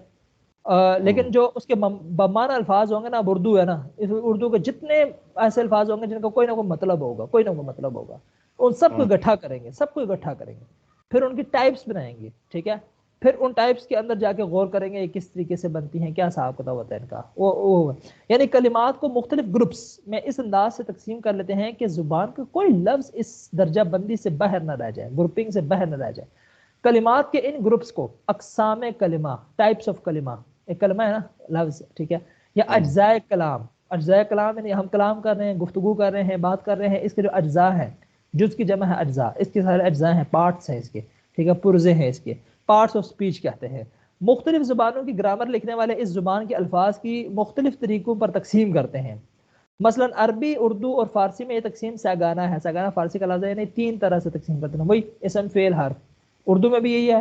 لیکن جو اس کے بمانہ الفاظ ہوں گے نا، اب اردو ہے نا، اس اردو کے جتنے ایسے الفاظ ہوں گے جن کا کوئی نہ کوئی مطلب ہوگا، کوئی نہ کوئی مطلب ہوگا، ان سب کو اکٹھا کریں گے، سب کو اکٹھا کریں گے، پھر ان کی ٹائپس بنائیں گے، ٹھیک ہے. پھر ان ٹائپس کے اندر جا کے غور کریں گے یہ کس طریقے سے بنتی ہیں، کیا حساب کتاب ہوتا ہے ان کا. یعنی کلمات کو مختلف گروپس میں اس انداز سے تقسیم کر لیتے ہیں کہ زبان کا کوئی لفظ اس درجہ بندی سے باہر نہ رہ جائے، گروپنگ سے باہر نہ رہ جائے. کلمات کے ان گروپس کو اقسام کلمہ، ٹائپس آف کلمہ، ایک کلمہ ہے نا لفظ، ٹھیک ہے، یا اجزاء کلام. اجزاء کلام یعنی ہم کلام کر رہے ہیں، گفتگو کر رہے ہیں، بات کر رہے ہیں، اس کے جو اجزاء ہیں، جز کی جمع ہے اجزاء، اس کے سارے اجزاء ہیں، پارٹس ہیں اس کے، ٹھیک ہے، پرزے ہیں اس کے، پارٹس آف سپیچ کہتے ہیں. مختلف زبانوں کی گرامر لکھنے والے اس زبان کے الفاظ کی مختلف طریقوں پر تقسیم کرتے ہیں. مثلا عربی، اردو اور فارسی میں یہ تقسیم ساگانہ ہے. ساگانہ فارسی کا لفظ ہے، یعنی تین طرح سے تقسیم کرتے ہیں، وہی اسم فعل حرف. اردو میں بھی یہی ہے،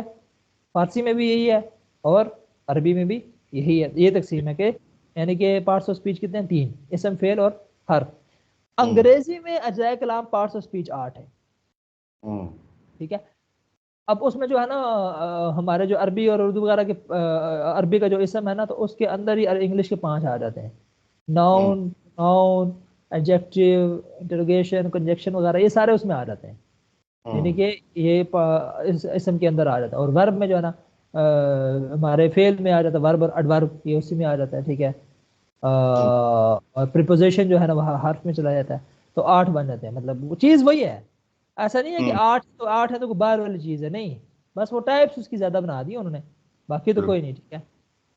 فارسی میں بھی یہی ہے، اور عربی میں بھی یہی ہے. یہ تقسیم ہے کہ یعنی کہ پارٹس آف سپیچ کتنے ہیں؟ تین، اسم فعل اور حرف. انگریزی میں اجزاء کلام پارٹس آف سپیچ 8 ہے، ٹھیک ہے. اب اس میں جو ہے نا ہمارے جو عربی اور اردو وغیرہ کے عربی کا جو اسم ہے نا، تو اس کے اندر ہی انگلش کے 5 آ جاتے ہیں، ناؤن، ایڈجیکٹیو، انٹروگیشن، کنجکشن وغیرہ، یہ سارے اس میں آ جاتے ہیں. یعنی کہ یہ اسم کے اندر آ جاتا ہے. اور ورب میں جو ہے نا ہمارے فعل میں آ جاتا ہے ورب اور ایڈورب، یہ اسی میں آ جاتا ہے، ٹھیک ہے. اور پریپوزیشن جو ہے نا وہ حرف میں چلا جاتا ہے. تو 8 بن جاتے ہیں. مطلب وہ چیز وہی ہے، ایسا نہیں ہے کہ 8 ہے تو کوئی باہر والی چیز ہے، نہیں، بس وہ ٹائپس اس کی زیادہ بنا دی انہوں نے، باقی تو کوئی نہیں، ٹھیک ہے.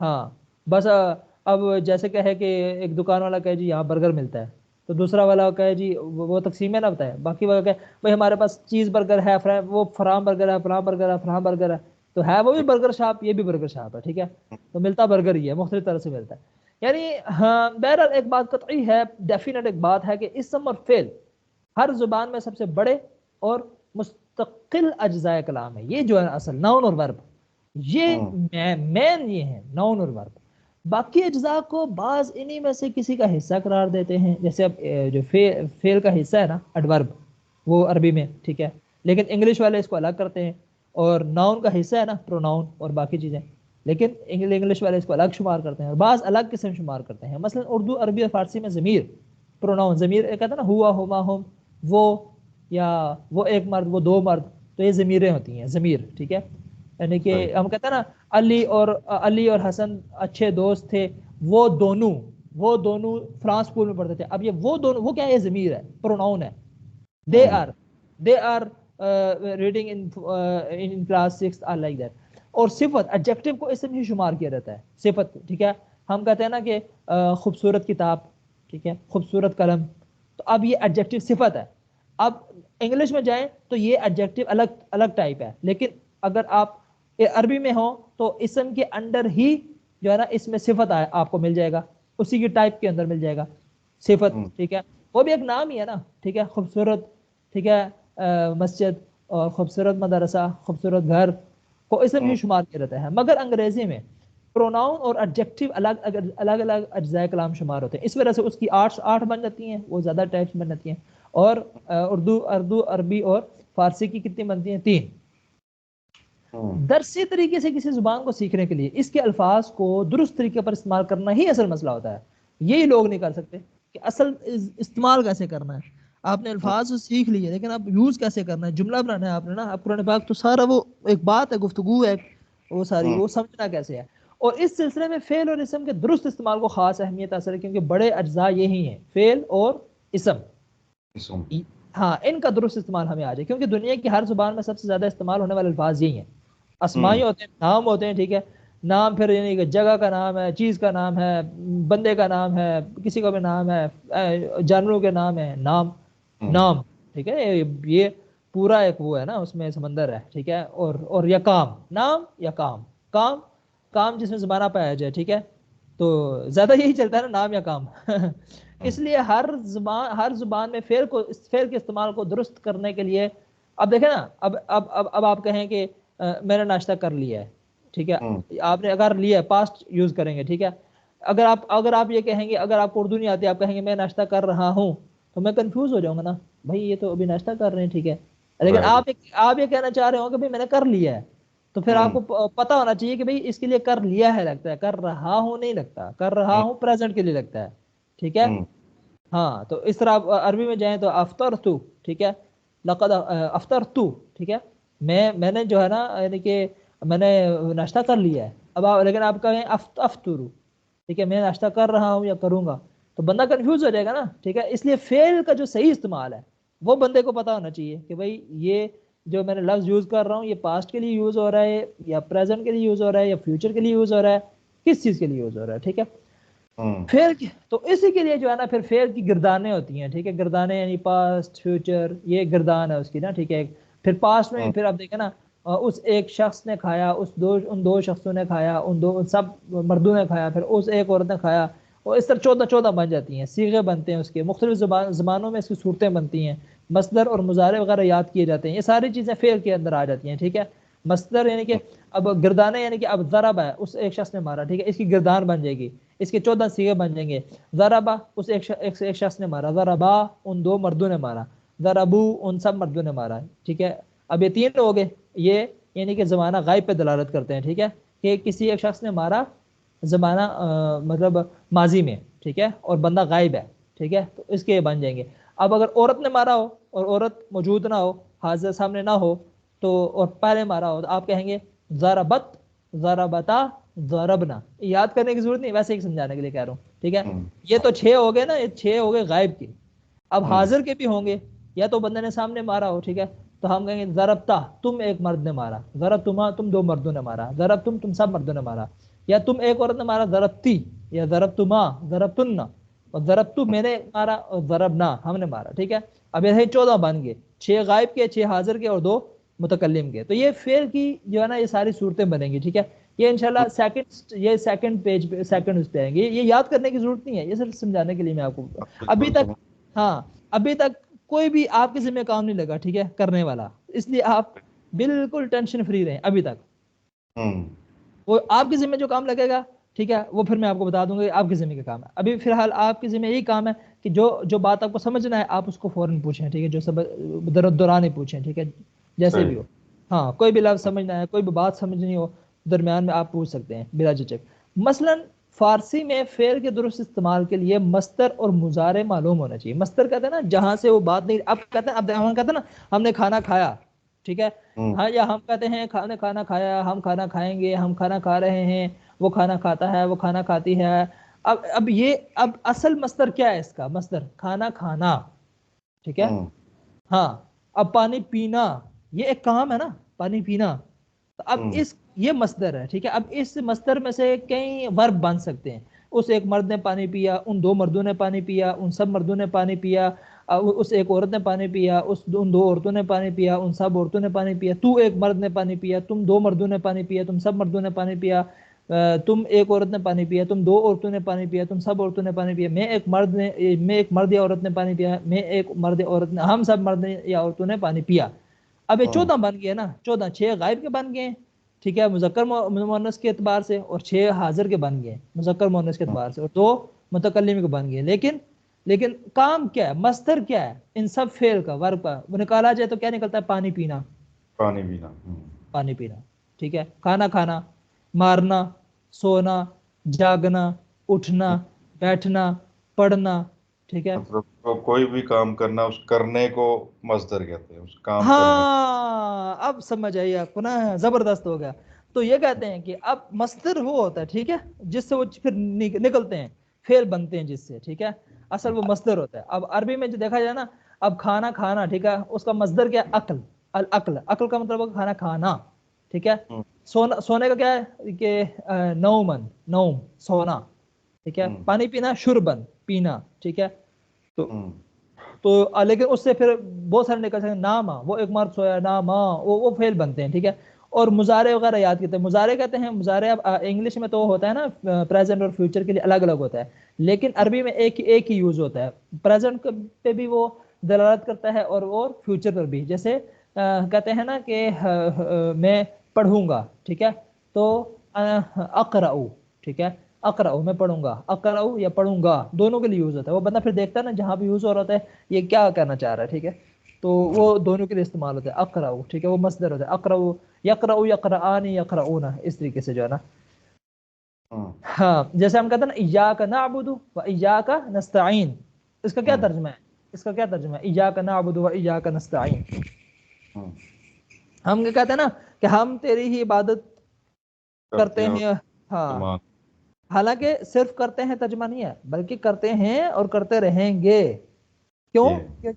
ہاں بس اب جیسے کہ ہے کہ ایک دکان والا کہے جی یہاں برگر ملتا ہے، تو دوسرا والا کہے جی وہ تقسیم ہے نا بتائے، باقی والا کہے بھائی ہمارے پاس چیز برگر ہے، وہ فراہم برگر ہے، فلاں برگر ہے، فلاں برگر ہے. تو ہے وہ بھی برگر شاپ، یہ بھی برگر شاپ ہے، ٹھیک ہے، تو ملتا برگر ہی ہے، مختلف طرح سے ملتا ہے، یعنی ہاں بہرحال ایک بات قطعی ہے، ڈیفینیٹ ایک بات ہے کہ اسم اور فعل ہر زبان میں سب سے بڑے اور مستقل اجزاء کلام ہے، یہ جو ہے اصل ناؤن اور ورب، یہ مین یہ ہے ناؤن اور ورب، باقی اجزاء کو بعض انہی میں سے کسی کا حصہ قرار دیتے ہیں، جیسے اب جو فعل کا حصہ ہے نا ایڈورب، وہ عربی میں ٹھیک ہے، لیکن انگلش والے اس کو الگ کرتے ہیں، اور ناؤن کا حصہ ہے نا پروناؤن اور باقی چیزیں، لیکن انگلش والے اس کو الگ شمار کرتے ہیں، اور بعض الگ قسم شمار کرتے ہیں، مثلا اردو، عربی اور فارسی میں ضمیر، پروناؤن، ضمیر کہتا ہے نا ہوا، ہما، ہم، وہ، یا وہ ایک مرد، وہ دو مرد، تو یہ ضمیریں ہوتی ہیں، ضمیر، ٹھیک ہے، یعنی کہ ہم کہتے ہیں نا علی اور حسن اچھے دوست تھے، وہ دونوں فرانس اسکول میں پڑھتے تھے، اب یہ وہ دونوں، وہ کیا ہے، یہ ضمیر ہے، پروناؤن ہے، they are reading in class 6 are like that، اور صفت ایڈجیکٹو کو اسم ہی شمار کیا جاتا ہے، صفت، ٹھیک ہے، ہم کہتے ہیں نا کہ خوبصورت کتاب، ٹھیک ہے، خوبصورت قلم، تو اب یہ ایڈجیکٹو صفت ہے، اب انگلش میں جائیں تو یہ ایڈجیکٹو الگ ٹائپ ہے، لیکن اگر آپ عربی میں ہوں تو اسم کے انڈر ہی جو ہے نا اس میں صفت آپ کو مل جائے گا، اسی کی ٹائپ کے اندر مل جائے گا صفت، ٹھیک ہے، وہ بھی ایک نام ہی ہے نا، ٹھیک ہے، خوبصورت، ٹھیک ہے، مسجد اور خوبصورت مدرسہ، خوبصورت گھر کو اسم ہی شمار کیا جاتا ہے، مگر انگریزی میں پروناؤن اور ایڈجیکٹو الگ اجزاء کلام شمار ہوتے ہیں، اس وجہ سے اس کی آٹھ بن جاتی ہیں، وہ زیادہ ٹائپس بن جاتی ہیں، اور اردو، عربی اور فارسی کی کتنی بنتی ہیں؟ 3۔ درسی طریقے سے کسی زبان کو سیکھنے کے لیے اس کے الفاظ کو درست طریقے پر استعمال کرنا ہی اصل مسئلہ ہوتا ہے، یہی لوگ نہیں کر سکتے کہ اصل استعمال کیسے کرنا ہے، آپ نے الفاظ تو سیکھ لیے لیکن اب یوز کیسے کرنا ہے، جملہ بنانا ہے آپ نے نا، اب قرآن پاک تو سارا وہ ایک بات ہے، گفتگو ہے، وہ ساری وہ سمجھنا کیسے ہے، اور اس سلسلے میں فعل اور اسم کے درست استعمال کو خاص اہمیت حاصل ہے، کیونکہ بڑے اجزاء یہی ہیں، فعل اور اسم، ہاں ان کا درست استعمال ہمیں آ جائے، کیونکہ دنیا کی ہر زبان میں سب سے زیادہ استعمال ہونے والے الفاظ یہی ہیں، اسمائی ہوتے ہیں، نام ہوتے ہیں، ٹھیک ہے، نام پھر یعنی کہ جگہ کا نام ہے، چیز کا نام ہے، بندے کا نام ہے، کسی کا بھی نام ہے، جانوروں کے نام ہے، نام، ٹھیک ہے، یہ پورا ایک وہ ہے نا، اس میں سمندر ہے، ٹھیک ہے، اور یا کام، نام یا کام جس میں زبانہ پایا جائے، ٹھیک ہے، تو زیادہ یہی چلتا ہے نا، نام یا کام اس لیے ہر زبان میں فعل کے استعمال کو درست کرنے کے لیے، اب دیکھیں نا، اب آپ کہیں کہ میں نے ناشتہ کر لیا ہے، ٹھیک ہے، آپ نے اگر لیا ہے پاسٹ یوز کریں گے، ٹھیک ہے، اگر آپ یہ کہیں گے، اگر آپ کو اردو نہیں آتی، آپ کہیں گے میں ناشتہ کر رہا ہوں، تو میں کنفیوز ہو جاؤں گا نا، بھائی یہ تو ابھی ناشتہ کر رہے ہیں، ٹھیک ہے، لیکن آپ یہ کہنا چاہ رہے ہو کہ بھائی میں نے کر لیا ہے، تو پھر آپ کو پتا ہونا چاہیے کہ بھائی اس کے لیے کر لیا ہے لگتا ہے، کر رہا ہوں نہیں لگتا، کر رہا ہوں پریزنٹ کے لیے لگتا ہے، ٹھیک ہے، ہاں، تو اس طرح آپ عربی میں جائیں تو افطرتو، ٹھیک ہے، لقد افطرتو، ٹھیک ہے، میں نے جو ہے نا یعنی کہ میں نے ناشتہ کر لیا ہے، اب لیکن آپ کہیں افطرو، ٹھیک ہے، میں ناشتہ کر رہا ہوں یا کروں گا، تو بندہ کنفیوز ہو جائے گا نا، ٹھیک ہے، اس لیے فعل کا جو صحیح استعمال ہے وہ بندے کو پتا ہونا چاہیے کہ بھائی یہ جو میں نے لفظ یوز کر رہا ہوں یہ پاسٹ کے لیے یوز ہو رہا ہے یا پریزنٹ کے لیے یوز ہو رہا ہے یا فیوچر کے لیے یوز ہو رہا ہے، کس چیز کے لیے یوز ہو رہا ہے، ٹھیک ہے، فعل تو اسی کے لیے جو ہے نا پھر فعل کی گردانیں ہوتی ہیں، ٹھیک ہے، گردانیں یعنی پاسٹ، فیوچر، یہ گردان ہے اس کی نا، ٹھیک ہے، پھر پاسٹ میں پھر آپ دیکھیں نا، اس ایک شخص نے کھایا، ان دو شخصوں نے کھایا، ان سب مردوں نے کھایا، پھر اس ایک عورت نے کھایا، اور اس طرح 14 بن جاتی ہیں، صیغے بنتے ہیں اس کے، مختلف زبانوں میں اس کی صورتیں بنتی ہیں، مصدر اور مضارع وغیرہ یاد کیے جاتے ہیں، یہ ساری چیزیں فعل کے اندر آ جاتی ہیں، ٹھیک ہے، مصدر یعنی کہ اب گردانے یعنی کہ اب ضرب ہے، اس ایک شخص نے مارا، ٹھیک ہے، اس کی گردان بن جائے گی، اس کے 14 صیغے بن جائیں گے، ضربہ اس ایک شخص نے مارا، ضربا ان 2 مردوں نے مارا، ضربو ان سب مردوں نے مارا، ٹھیک ہے، اب یہ 3 ہو گئے، یہ یعنی کہ زمانہ غائب پہ دلالت کرتے ہیں، ٹھیک ہے، کہ کسی ایک شخص نے مارا زمانہ مطلب ماضی میں، ٹھیک ہے، اور بندہ غائب ہے، ٹھیک ہے، تو اس کے بن جائیں گے، اب اگر عورت نے مارا ہو اور عورت موجود نہ ہو، حاضر سامنے نہ ہو، تو اور پہلے مارا ہو تو آپ کہیں گے ضربت، ضربتا، ضربنا، یاد کرنے کی ضرورت نہیں، ویسے ہی سمجھانے کے لیے کہہ رہا ہوں، ٹھیک ہے، یہ تو 6 ہو گئے نا، یہ 6 ہو گئے غائب کے، اب حاضر کے بھی ہوں گے، یا تو بندے نے سامنے مارا ہو، ٹھیک ہے، تو ہم کہیں گے ضربتا، تم ایک مرد نے مارا، ضربتما تم 2 مردوں نے مارا، ضربتم سب مردوں نے مارا، یا تم ایک عورت نے مارا ضربتی، یا ضربتما، ضربتن، اور ضربتو میں نے مارا، اور ضربنا ہم نے مارا، ٹھیک ہے، اب یہ 14 بن گئے، 6 غائب کے، 6 حاضر کے اور 2 متکلم کے. تو یہ فعل کی جو ہے نا یہ ساری صورتیں بنیں گی, ٹھیک ہے. یہ انشاءاللہ سیکنڈ پیج پہ سیکنڈ اس پہ آئیں گے. یہ یاد کرنے کی ضرورت نہیں ہے, یہ صرف سمجھانے کے لیے میں آپ کو. ابھی تک ہاں ابھی تک کوئی بھی آپ کے ذمہ کام نہیں لگا, ٹھیک ہے, کرنے والا, اس لیے آپ بالکل ٹینشن فری رہیں ابھی تک. وہ آپ کے ذمہ جو کام لگے گا, ٹھیک ہے, وہ پھر میں آپ کو بتا دوں گا آپ کے ذمہ کا کام ہے. ابھی فی الحال آپ کے ذمہ یہی کام ہے کہ جو بات آپ کو سمجھنا ہے آپ اس کو فوراً پوچھیں, ٹھیک ہے, جو سب دوران ہی پوچھیں, ٹھیک ہے, جیسے بھی ہو. ہاں کوئی بھی لفظ سمجھنا ہے, کوئی بھی بات سمجھنی ہو, درمیان میں آپ پوچھ سکتے ہیں بلا جھجک. مثلاً فارسی میں فعل کے درست استعمال کے لیے مصدر اور مضارع معلوم ہونا چاہیے. مصدر کہتے ہیں نا جہاں سے وہ بات نہیں, اب کہتے ہیں, اب ہم کہتے ہیں نا ہم نے کھانا کھایا, ٹھیک ہے, ہاں, یا ہم کہتے ہیں کھانا کھایا, ہم کھانا کھائیں گے, ہم کھانا کھا رہے ہیں, وہ کھانا کھاتا ہے, وہ کھانا کھاتی ہے. اب اصل مصدر کیا ہے اس کا؟ مصدر کھانا کھانا, ٹھیک ہے. ہاں اب پانی پینا یہ ایک کام ہے نا, پانی پینا. تو اب یہ مصدر ہے, ٹھیک ہے. اب اس مصدر میں سے کئی ورب بن سکتے ہیں. اس ایک مرد نے پانی پیا, ان دو مردوں نے پانی پیا, ان سب مردوں نے پانی پیا, اس ایک عورت نے پانی پیا, ان دو عورتوں نے پانی پیا, ان سب عورتوں نے پانی پیا, تو ایک مرد نے پانی پیا, تم دو مردوں نے پانی پیا, تم سب مردوں نے پانی پیا, تم ایک عورت نے پانی پیا, تم دو عورتوں نے پانی پیا, تم سب عورتوں نے پانی پیا, میں ایک مرد یا عورت نے پانی پیا, میں ایک مرد عورت نے, ہم سب مرد یا عورتوں نے پانی پیا. اب یہ 14 بن گئے نا, 14, 6 غائب کے بن گئے, ٹھیک ہے, مذکر مؤنث کے اعتبار سے, اور 6 حاضر کے بن گئے مذکر مؤنث کے اعتبار سے, اور 2 متکلم کے بن گئے. لیکن کام کیا ہے؟ مصدر کیا ہے ان سب فعل کا, ورب کا, وہ نکالا جائے تو کیا نکلتا ہے؟ پانی پینا, پانی پینا, ٹھیک ہے. کھانا کھانا, مارنا, سونا, جاگنا, اٹھنا, بیٹھنا, پڑھنا, ٹھیک ہے. مطلب کوئی بھی کام کرنا, اس کرنے کو مصدر کہتے ہیں, اس کام کرنے. ہاں اب سمجھ آئی آپ کو نا, زبردست ہو گیا. تو یہ کہتے ہیں کہ اب مصدر وہ ہوتا ہے, ٹھیک ہے, جس سے وہ پھر نکلتے ہیں, فعل بنتے ہیں جس سے, ٹھیک ہے. اصل وہ مصدر ہوتا ہے. اب عربی میں جو دیکھا جائے نا, اب کھانا کھانا, ٹھیک ہے, اس کا مصدر کیا ہے؟ عقل. العقل, عقل کا مطلب ہے کھانا کھانا, ٹھیک ہے. سونے کا کیا ہے کہ نومن, نوم, سونا, ٹھیک ہے. پانی پینا, شربن, پینا, ٹھیک ہے. تو لیکن اس سے پھر بہت سارے نکل سکتے ہیں. ناما, وہ ایک مرد سویا, ناما, وہ فعل بنتے ہیں, ٹھیک ہے. اور مضارع وغیرہ یاد کرتے ہیں. مضارع کہتے ہیں, مضارع انگلش میں تو ہوتا ہے نا پریزنٹ اور فیوچر کے لیے الگ الگ ہوتا ہے, لیکن عربی میں ایک ہی یوز ہوتا ہے. پریزنٹ پہ بھی وہ دلالت کرتا ہے اور فیوچر پر بھی. جیسے کہتے ہیں نا کہ میں پڑھوں گا, ٹھیک ہے, تو اقرأ, ٹھیک ہے, اقرأ میں پڑھوں گا, اقرأ یا پڑھوں گا, دونوں کے لیے یوز ہوتا ہے. وہ بندہ پھر دیکھتا ہے نا جہاں بھی یوز ہو رہا ہوتا ہے یہ کیا کہنا چاہ رہا ہے, ٹھیک ہے, تو وہ دونوں کے لیے استعمال ہوتا ہے. اقرأ, ٹھیک ہے, وہ مصدر ہوتا ہے. اقرأ, یقرأ, یقرآن, یقرؤون, اس طریقے سے جو ہے نا. ہاں جیسے ہم کہتے ہیں نا ایاک نعبد و ایاک نستعین, اس کا کیا ترجمہ ہے؟ اس کا کیا ترجمہ ہے؟ ایاک نعبد و ایاک نستعین. ہم کہتے ہیں نا کہ ہم تیری ہی عبادت کرتے ہیں. ہاں حالانکہ صرف کرتے ہیں ترجمہ نہیں ہے, بلکہ کرتے ہیں اور کرتے رہیں گے. کیوں؟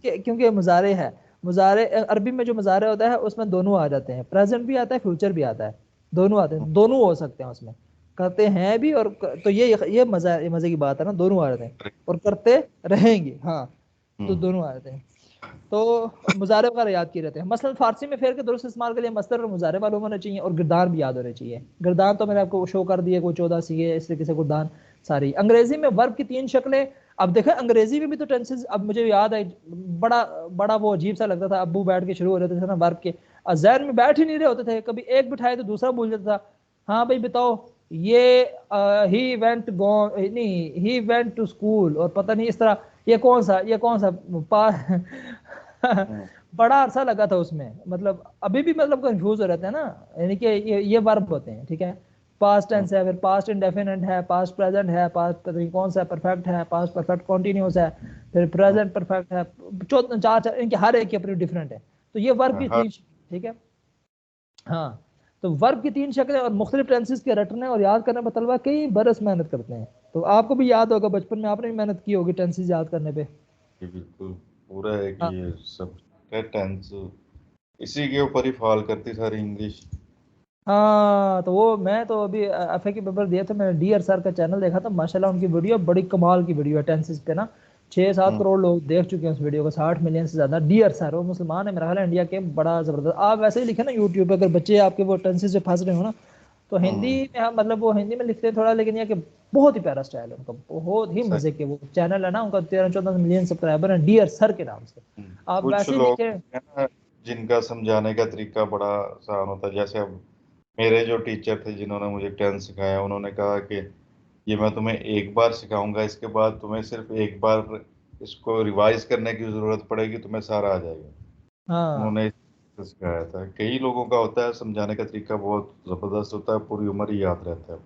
کیونکہ مضارع ہے. مضارع عربی میں جو مضارع ہوتا ہے اس میں دونوں آ جاتے ہیں, پریزنٹ بھی آتا ہے, فیوچر بھی آتا ہے, دونوں آتے ہیں, دونوں ہو سکتے ہیں اس میں. کرتے ہیں بھی اور تو یہ مزے کی بات ہے نا, دونوں آ جاتے ہیں, اور کرتے رہیں گے, ہاں, تو دونوں آ جاتے ہیں. تو مضارع وغیرہ یاد کیے رہتے ہیں. مثلا فارسی میں فعل کے درست استعمال کے لیے مصدر اور مضارع معلوم ہونا چاہیے, اور گردان بھی یاد ہونے چاہیے. گردان تو میں نے آپ کو شو کر دیے, کوئی 14 سیگے, اس طریقے سے گردان ساری. انگریزی میں ورب کی 3 شکلیں. اب دیکھیں انگریزی میں بھی تو ٹینسز, اب مجھے یاد ہے بڑا وہ عجیب سا لگتا تھا. ابو بیٹھ کے شروع ہو رہے تھے نا ورب کے, ذہن میں بیٹھ ہی نہیں رہے ہوتے تھے, کبھی ایک بٹھائے تو دوسرا بھول جاتا تھا. ہاں بھائی بتاؤ, یہ ہی وینٹ ٹو اسکول, اور پتہ نہیں اس طرح, یہ کون سا بڑا عرصہ لگا تھا اس میں. مطلب ابھی بھی مطلب کنفیوز ہو رہتے ہیں نا, یعنی کہ یہ ورب ہوتے ہیں, ٹھیک ہے. پاسٹ ٹینس ہے, پھر پاسٹ انڈیفینٹ ہے, پاسٹ پریزنٹ ہے, پاسٹ کون سا پرفیکٹ ہے, پاسٹ پرفیکٹ کنٹینیوس ہے, پھر پریزنٹ پرفیکٹ ہے, 4 ان کے ہر ایک کی اپنی ڈفرینٹ ہے. تو یہ ورب کی 3, ٹھیک ہے. ہاں تو ورب کی 3 شکلیں اور مختلف ٹینسز کے رٹنے اور یاد کرنے پر طلبہ کئی برس محنت کرتے ہیں. تو آپ کو بھی یاد ہوگا بچپن میں آپ نے بھی محنت کی ہوگی ٹینسز یاد کرنے پہ. بالکل پورا ہے کہ یہ سب ٹینس اسی کے اوپر ہی فال کرتی ساری انگلش. ہاں تو وہ میں تو ابھی ایف اے کے پیپر دیا تھا, میں نے ڈی آر سر کا چینل دیکھا تھا, ماشاءاللہ ان کی ویڈیو بڑی کمال کی ویڈیو ہے ٹینسز پہ نا. 6-7 کروڑ لوگ دیکھ چکے ہیں اس ویڈیو کو, 60 ملین سے زیادہ. ڈیئر سر, وہ مسلمان ہے میرا خیال ہے انڈیا کے, بڑا زبردست. آپ ویسے ہی لکھیں نا یوٹیوب پہ, اگر بچے آپ کے وہ ٹینسز سے پھنس رہے ہو نا, تو ہندی میں مطلب وہ ہندی میں لکھتے ہیں تھوڑا, لیکن یہ کہ بہت ہی پیارا اسٹائل ہے ان کا, بہت ہی مزے کے. وہ چینل ہے نا ان کا 13-14 ملین سبسکرائبر ہیں, ڈیئر سر کے نام سے. آپ کچھ ویسے ہی لوگ لکھیں. ہیں نا جن کا سمجھانے کا طریقہ بڑا آسان ہوتا ہے. جیسے اب میرے جو ٹیچر تھے جنہوں نے مجھے 10 سکھایا, انہوں نے کہا کہ یہ میں تمہیں ایک بار سکھاؤں گا, اس کے بعد تمہیں صرف ایک بار اس کو ریوائز کرنے کی ضرورت پڑے گی, تمہیں سارا آ جائے گا. ہاں انہوں نے سکھایا تھا. کئی لوگوں کا ہوتا ہے سمجھانے کا طریقہ بہت زبردست ہوتا ہے, پوری عمر ہی یاد رہتا ہے.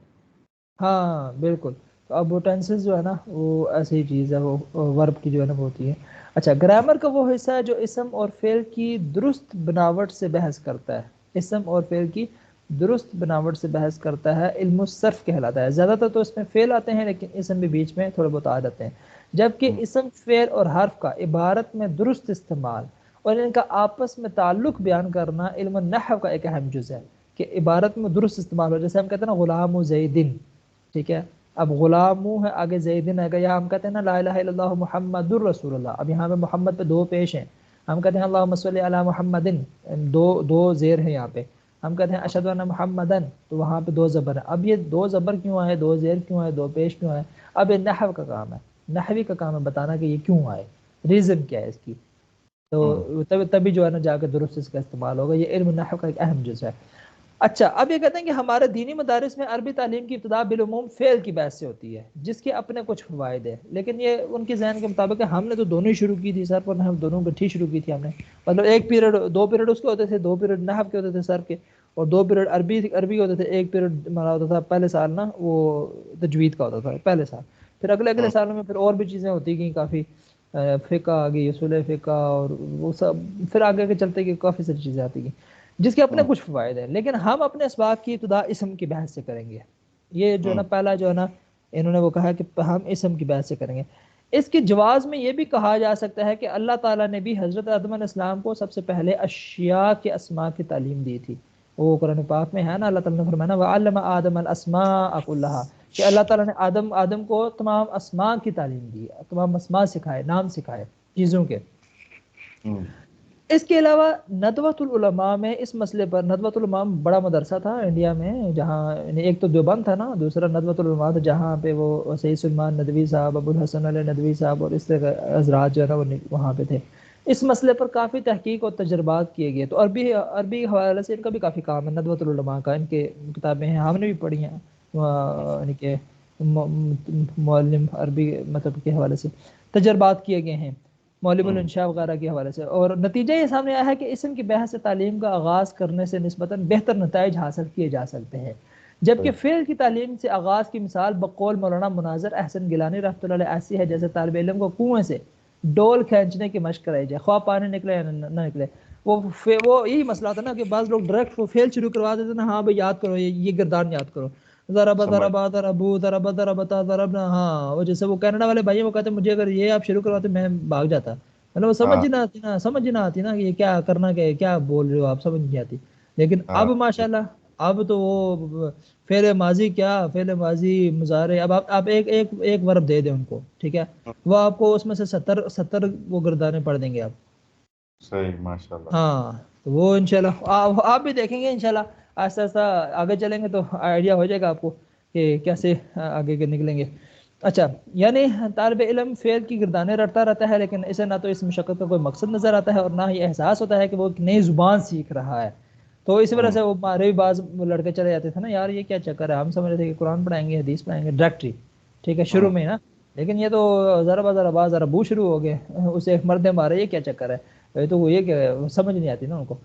ہاں بالکل. تو اب وہ ٹینسز جو ہے نا وہ ایسی چیز ہے, وہ ورب کی جو ہے نا وہ ہوتی ہے. اچھا, گرامر کا وہ حصہ ہے جو اسم اور فعل کی درست بناوٹ سے بحث کرتا ہے. اسم اور فعل کی درست بناوٹ سے بحث کرتا ہے, علم الصرف کہلاتا ہے. زیادہ تر تو اس میں فعل آتے ہیں, لیکن اسم بھی بیچ میں تھوڑے بہت آ جاتے ہیں. جبکہ اسم, فعل اور حرف کا عبارت میں درست استعمال اور ان کا آپس میں تعلق بیان کرنا علم النحو کا ایک اہم جز ہے. کہ عبارت میں درست استعمال ہو, جیسے ہم کہتے ہیں نا غلام زیدن, ٹھیک ہے, اب غلام ہے آگے زیدن آئے گا, یا ہم کہتے ہیں نا لا الہ الا اللہ محمد الرسول اللہ, اب یہاں پہ محمد پہ 2 پیش ہیں. ہم کہتے ہیں اللہم صلی علی محمد, دو زیر ہیں یہاں پہ. ہم کہتے ہیں اشہد ان محمدن, تو وہاں پہ 2 زبر ہیں. اب یہ 2 زبر کیوں آئے, 2 زیر کیوں آئے, 2 پیش کیوں آئے؟ اب یہ نحو کا کام ہے, نحوی کا کام ہے بتانا کہ یہ کیوں آئے, ریزن کیا ہے اس کی. تو تبھی جو ہے نا جا کے درست اس کا استعمال ہوگا. یہ علم نحو کا ایک اہم جز ہے. اچھا, اب یہ کہتے ہیں کہ ہمارے دینی مدارس میں عربی تعلیم کی ابتدا بالعموم فعل کی بحث سے ہوتی ہے, جس کے اپنے کچھ فوائد ہیں. لیکن یہ ان کے ذہن کے مطابق ہے, ہم نے تو دونوں ہی شروع کی تھی سر پر, ہم دونوں اکٹھی شروع کی تھی ہم نے. مطلب 1 پیریڈ 2 پیریڈ اس کے ہوتے تھے, 2 پیریڈ نحو کے ہوتے تھے سر کے, اور 2 پیریڈ عربی کے ہوتے تھے. 1 پیریڈ ہمارا ہوتا تھا پہلے سال نا وہ تجوید کا ہوتا تھا پہلے سال. پھر اگلے سالوں میں پھر اور بھی چیزیں ہوتی گئیں کافی, فقہ آ گئی, اصول فقہ, اور وہ سب پھر آگے کے چلتے گئے, کافی ساری چیزیں آتی گئیں جس کے اپنے کچھ فوائد ہیں. لیکن ہم اپنے اسباق کی ابتدا اسم کی بحث سے کریں گے. یہ جو ہے نا پہلا جو ہے نا انہوں نے وہ کہا کہ ہم اسم کی بحث سے کریں گے. اس کے جواز میں یہ بھی کہا جا سکتا ہے کہ اللہ تعالیٰ نے بھی حضرت آدم علیہ السلام کو سب سے پہلے اشیاء کے اسماء کی تعلیم دی تھی. وہ قرآن پاک میں ہے نا, اللہ تعالیٰ نے فرمایا وَعَلَّمَ آدَمَ الْأَسْمَاءَ كُلَّهَا, کہ اللہ تعالیٰ نے آدم کو تمام اسماء کی تعلیم دی, تمام اسماء سکھائے, نام سکھائے چیزوں کے. اس کے علاوہ ندوۃ العلماء میں اس مسئلے پر, ندوۃ العلماء بڑا مدرسہ تھا انڈیا میں, جہاں ایک تو دیوبند تھا نا, دوسرا ندوۃ العلماء تھا جہاں پہ وہ سید سلمان ندوی صاحب, ابو الحسن علیہ ندوی صاحب اور اس طرح حضرات جو ہے نا وہ وہاں پہ تھے. اس مسئلے پر کافی تحقیق اور تجربات کیے گئے. تو عربی حوالے سے ان کا بھی کافی کام ہے ندوۃ العلماء کا, ان کے کتابیں ہیں, ہم نے بھی پڑھی ہیں, یعنی کہ معلم عربی مطلب کے حوالے سے تجربات کیے گئے ہیں, مولب الانشاء وغیرہ کے حوالے سے. اور نتیجہ یہ سامنے آیا ہے کہ اسم کی بحث تعلیم کا آغاز کرنے سے نسبتاً بہتر نتائج حاصل کیے جا سکتے ہیں, جبکہ فعل کی تعلیم سے آغاز کی مثال بقول مولانا مناظر احسن گیلانی رحمۃ اللہ علیہ ایسی ہے جیسے طالب علم کو کنویں سے ڈول کھینچنے کی مشق کرائی جائے, خواہ پانی نکلے یا نہ نکلے. وہ یہی مسئلہ تھا نا کہ بعض لوگ ڈائریکٹ وہ فعل شروع کروا دیتے نا, ہاں بھائی یاد کرو, یہ گردان یاد کرو, ضربا ضربا ضربو ضربا ضربتا ضربنا. ہاں, وہ جیسے وہ کینیڈا والے بھائی وہ کہتے ہیں مجھے اگر یہ آپ شروع کرواتے میں بھاگ جاتا, مطلب وہ سمجھ نہ آتی نا کہ یہ کیا کرنا, کہ کیا بول رہے ہو آپ, سمجھ نہیں آتی. لیکن اب ماشاءاللہ اب تو وہ فعل ماضی کیا, فعل ماضی مضارع, اب آپ ایک ورب دے دیں ان کو, ٹھیک ہے, وہ آپ کو اس میں سے 70 وہ گردانے پڑھ دیں گے آپ. صحیح, ماشاءاللہ. ہاں, تو وہ انشاءاللہ آپ بھی دیکھیں گے انشاءاللہ, آہستہ آہستہ آگے چلیں گے تو آئیڈیا ہو جائے گا آپ کو کہ کیسے آگے کے نکلیں گے. اچھا, یعنی طالب علم فعل کی گردانیں رٹتا رہتا ہے, لیکن اسے نہ تو اس مشقت کا کوئی مقصد نظر آتا ہے اور نہ ہی احساس ہوتا ہے کہ وہ ایک نئی زبان سیکھ رہا ہے. تو اسی وجہ سے وہ ہمارے بھی بعض لڑکے چلے جاتے تھے نا, یار یہ کیا چکر ہے, ہم سمجھ رہے تھے کہ قرآن پڑھائیں گے, حدیث پڑھائیں گے ڈائریکٹری, ٹھیک ہے, شروع میں نا, لیکن یہ تو ذرا بو شروع ہو گئے, اسے ایک مرد مارے, یہ کیا چکر ہے, تو وہ یہ کہ سمجھ نہیں آتی نا ان کو.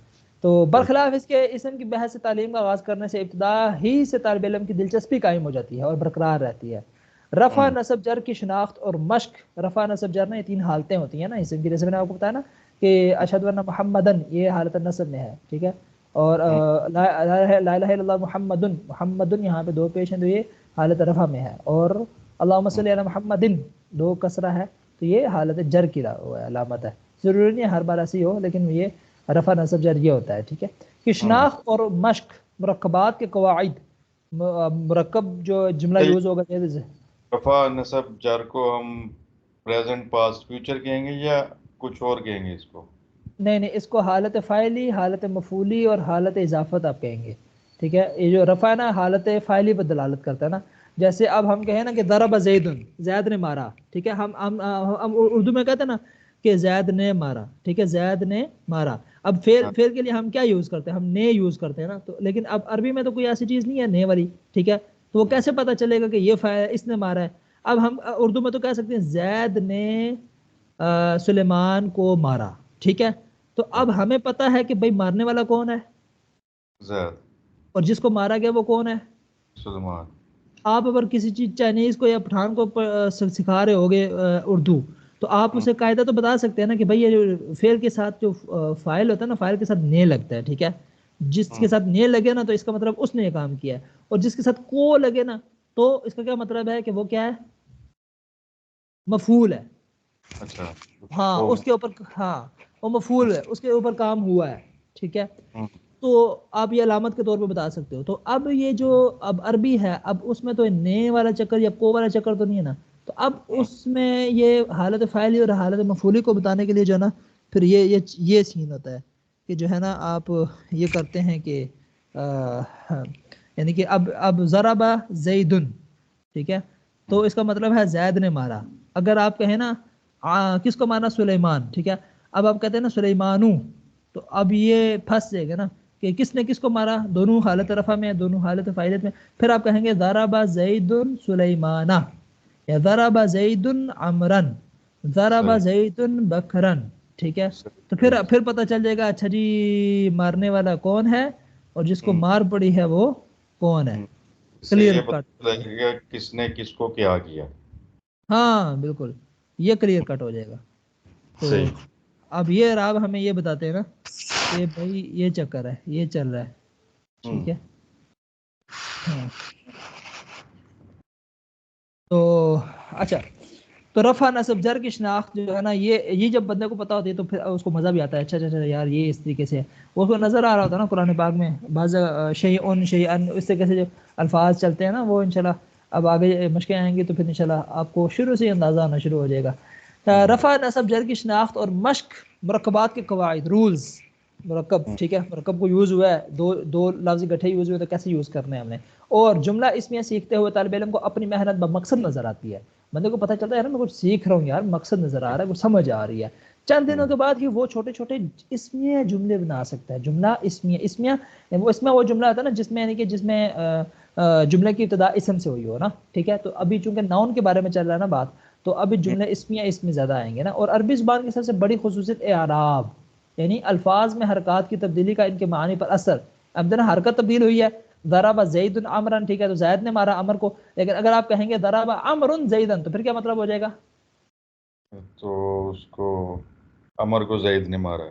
تو برخلاف اس کے اسم کی بحث سے تعلیم کا آغاز کرنے سے ابتدا ہی سے طالب علم کی دلچسپی قائم ہو جاتی ہے اور برقرار رہتی ہے. رفع نصب جر کی شناخت اور مشق, رفع نصب جر نا یہ 3 حالتیں ہوتی ہیں نا اسم کی, جیسے میں نے آپ کو بتایا نا کہ اشہد ان محمدن یہ حالت نصب میں ہے, ٹھیک ہے, اور لا الہ الا اللہ محمدن یہاں پہ 2 پیش ہیں, تو یہ حالت رفع میں ہے. اور اللہم صلی علی محمدن 2 کسرہ ہے, تو یہ حالت جر کی علامت ہے. ضروری نہیں ہر بار ایسی ہو, لیکن یہ رفع نصب جر یہ ہوتا ہے, ٹھیک ہے. کہ شناخت اور مشق, مرکبات کے قواعد, مرکب جو جملہ یوز ہوگا, رفع نصب جر کو ہم پریزنٹ پاسٹ فیوچر کہیں گے یا کچھ اور کہیں گے اس کو؟ نہیں نہیں، اس کو حالت فاعلی، حالت مفعولی اور حالت اضافت آپ کہیں گے. ٹھیک ہے، یہ جو رفع ہے نا حالت فاعلی پر دلالت کرتا ہے نا. جیسے اب ہم کہیں نا کہ ضرب زید، زید نے مارا. ٹھیک ہے، ہم اردو میں کہتے ہیں نا کہ زید نے مارا. ٹھیک ہے، زید نے مارا. اب ہاں فعل کے لیے ہم کیا یوز کرتے ہیں؟ ہم نے یوز کرتے ہیں نا. تو لیکن اب عربی میں تو کوئی ایسی چیز نہیں ہے نے والی. ٹھیک ہے، تو وہ کیسے پتہ چلے گا کہ یہ فاعل ہے، اس نے مارا ہے؟ اب ہم اردو میں تو کہہ سکتے ہیں زید نے سلیمان کو مارا. ٹھیک ہے، تو اب ہمیں پتا ہے کہ بھائی مارنے والا کون ہے، زید. اور جس کو مارا گیا وہ کون ہے. سلمان. آپ اگر کسی چیز چائنیز کو یا پٹھان کو سکھا رہے ہوگے اردو، تو آپ اسے قاعدہ تو بتا سکتے ہیں نا کہ بھائی یہ جو فعل کے ساتھ جو فاعل ہوتا ہے نا، فاعل کے ساتھ نے لگتا ہے. ٹھیک ہے، جس کے ساتھ نے لگے نا تو اس کا مطلب اس نے یہ کام کیا ہے، اور جس کے ساتھ کو لگے نا تو اس کا کیا مطلب ہے کہ وہ کیا ہے، مفعول ہے. اچھا. ہاں اس کے اوپر، ہاں وہ مفعول ہے، اس کے اوپر کام ہوا ہے. ٹھیک ہے، تو آپ یہ علامت کے طور پہ بتا سکتے ہو. تو اب یہ جو اب عربی ہے، اب اس میں تو نے والا چکر یا کو والا چکر تو نہیں ہے نا. تو اب اس میں یہ حالت فاعلی اور حالت مفعولی کو بتانے کے لیے جو ہے نا پھر یہ سین ہوتا ہے کہ جو ہے نا آپ یہ کرتے ہیں کہ یعنی کہ اب ضرب زیدن. ٹھیک ہے، تو اس کا مطلب ہے زید نے مارا. اگر آپ کہیں نا کس کو مارا، سلیمان. ٹھیک ہے، اب آپ کہتے ہیں نا سلیمانو، تو اب یہ پھنس جائے گا نا کہ کس نے کس کو مارا. دونوں حالت رفع میں، دونوں حالت فاعلیت میں. پھر آپ کہیں گے ضرب زید سلیمانہ، یا ضرب زید عمرا، ضرب صحیح. زید بکرا. ٹھیک ہے، تو صحیح. پھر پتہ چل جائے گا اچھا جی مارنے والا کون ہے اور جس کو مار پڑی ہے وہ کون ہے. اس سے کلیئر یہ کٹ. پتہ لگے گا کس نے کس کو کیا کیا. ہاں بالکل، یہ کلیئر کٹ ہو جائے گا. تو صحیح. اب یہ راب ہمیں یہ بتاتے ہیں نا کہ بھائی یہ چکر ہے، یہ چل رہا ہے. ٹھیک ہے، ہاں. تو اچھا، تو رفع نصب جر کی شناخت جو ہے نا یہ جب بندے کو پتا ہوتی ہے تو پھر اس کو مزہ بھی آتا ہے. اچھا اچھا یار یہ اس طریقے سے وہ کو نظر آ رہا ہوتا ہے نا قرآن پاک میں بعض شیئن شیئن اس طریقے سے جو الفاظ چلتے ہیں نا وہ انشاءاللہ اب آگے مشقیں آئیں گی تو پھر انشاءاللہ آپ کو شروع سے اندازہ آنا شروع ہو جائے گا. رفع نصب جر کی شناخت اور مشق مرکبات کے قواعد رولز. مرکب، ٹھیک ہے، مرکب کو یوز ہوا ہے، دو لفظ گٹھے یوز ہوئے تو کیسے یوز کرنا ہے ہم نے. اور جملہ اسمیہ سیکھتے ہوئے طالب علم کو اپنی محنت بمقصد نظر آتی ہے. بندے کو پتہ چلتا ہے یار میں کچھ سیکھ رہا ہوں، یار مقصد نظر آ رہا ہے، کچھ سمجھ آ رہی ہے. چند دنوں کے بعد ہی وہ چھوٹے چھوٹے اسمیہ جملے بنا سکتا ہے. جملہ اسمیہ اس میں وہ جملہ آتا ہے نا جس میں یعنی کہ جس میں جملے کی ابتدا اسم سے ہوئی ہو نا. ٹھیک ہے، تو ابھی چونکہ ناؤن کے بارے میں چل رہا ہے نا بات، تو ابھی جملے اسمیہ اس میں زیادہ آئیں گے نا. اور عربی زبان کی سب سے بڑی خصوصیت اعراب، یعنی الفاظ میں حرکات کی تبدیلی کا ان کے معنی پر اثر. اب دینا حرکت تبدیل ہوئی ہے، ضرب زید عمرا. ٹھیک ہے، تو زید نے مارا عمر کو. لیکن اگر آپ کہیں گے ضرب عمر زیدا تو پھر کیا مطلب ہو جائے گا؟ تو اس کو عمر کو زید نے مارا.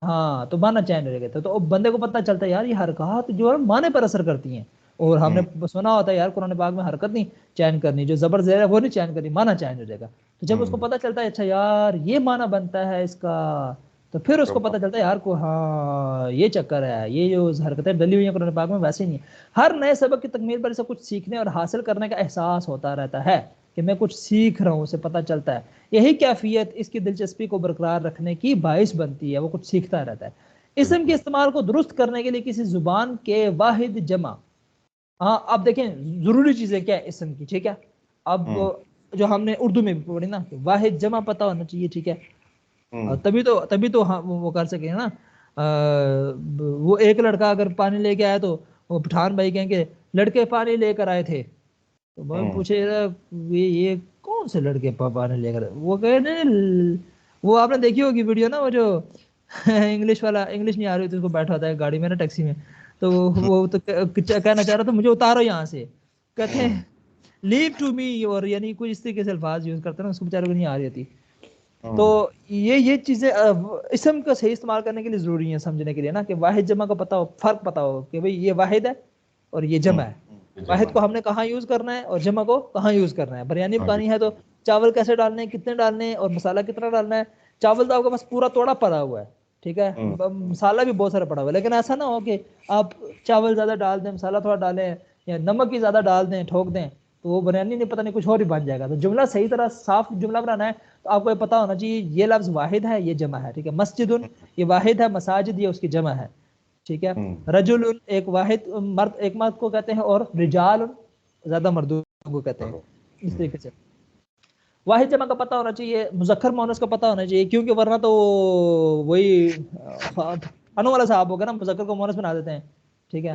ہاں، تو مانا چینج ہو گیا. تو بندے کو پتہ چلتا ہے یار یہ حرکات جو ہے معنی پر اثر کرتی ہیں. اور ہم نے سنا ہوتا ہے یار قرآن پاک میں حرکت نہیں چین کرنی، جو زبر زیر ہے وہ نہیں چین کرنی، معنی چینج ہو جائے گا. تو جب اس کو پتہ چلتا ہے اچھا یار یہ معنی بنتا ہے اس کا، تو پھر اس کو پتہ چلتا ہے یار کو ہاں یہ چکر ہے، یہ جو حرکتیں ڈلی ہوئی ہیں قرآن پاک میں ویسے نہیں ہے. ہر نئے سبق کی تکمیل پر اسے کچھ سیکھنے اور حاصل کرنے کا احساس ہوتا رہتا ہے کہ میں کچھ سیکھ رہا ہوں، اسے پتہ چلتا ہے. یہی کیفیت اس کی دلچسپی کو برقرار رکھنے کی باعث بنتی ہے، وہ کچھ سیکھتا رہتا ہے. اسم کے استعمال کو درست کرنے کے لیے کسی زبان کے واحد جمع، ہاں اب دیکھیں ضروری چیزیں کیا ہے اسم کی. ٹھیک ہے، اب جو ہم نے اردو میں بھی پڑھی نا واحد جمع پتہ ہونا چاہیے. ٹھیک ہے، تبھی تو ہم وہ کر سکیں نا. وہ ایک لڑکا اگر پانی لے کے آیا تو وہ پٹھان بھائی کہیں گے لڑکے پانی لے کر آئے تھے. تو میں پوچھے یہ کون سے لڑکے پانی لے کر، وہ کہے نہیں، وہ آپ نے دیکھی ہوگی ویڈیو نا، وہ جو انگلش والا، انگلش نہیں آ رہی تھی اس کو، بیٹھا ہوتا ہے گاڑی میں نا ٹیکسی میں، تو وہ تو کہنا چاہ رہا تھا مجھے اتارو یہاں سے. کہتے ہیں لیو ٹو می، اور یعنی کوئی اس طریقے سے الفاظ یوز کرتے ہیں نا، اس کو بیچارے کو نہیں آ رہی ہوتی. تو یہ چیزیں اسم کا صحیح استعمال کرنے کے لیے ضروری ہیں سمجھنے کے لیے نا، کہ واحد جمع کا پتہ ہو، فرق پتہ ہو کہ بھئی یہ واحد ہے اور یہ جمع ہے. واحد کو ہم نے کہاں یوز کرنا ہے اور جمع کو کہاں یوز کرنا ہے. بریانی پکانی ہے تو چاول کیسے ڈالنے ہیں، کتنے ڈالنے ہیں، اور مسالہ کتنا ڈالنا ہے. چاول تو آپ کے پاس پورا توڑا پڑا ہوا ہے، ٹھیک ہے، مسالہ بھی بہت سارا پڑا ہوا ہے، لیکن ایسا نہ ہو کہ آپ چاول زیادہ ڈال دیں، مسالہ تھوڑا ڈالیں، یا نمک بھی زیادہ ڈال دیں ٹھوک دیں، تو وہ بنیانی نہیں پتہ نہیں کچھ اور ہی بن جائے گا. تو جملہ صحیح طرح صاف جملہ بنانا ہے تو آپ کو یہ پتہ ہونا چاہیے یہ لفظ واحد ہے یہ جمع ہے, ٹھیک ہے. مسجد یہ واحد ہے, مساجد یہ اس کی جمع ہے, ٹھیک ہے. رجل ایک واحد مرد, ایک مرد کو کہتے ہیں, اور رجال زیادہ مردوں کو کہتے ہیں. اس طریقے سے واحد جمع کا پتہ ہونا چاہیے, مذکر مؤنث کا پتہ ہونا چاہیے, کیونکہ ورنہ تو وہی انو والا صاحب ہوگا نا, مذکر کو مؤنث بنا دیتے ہیں, ٹھیک ہے.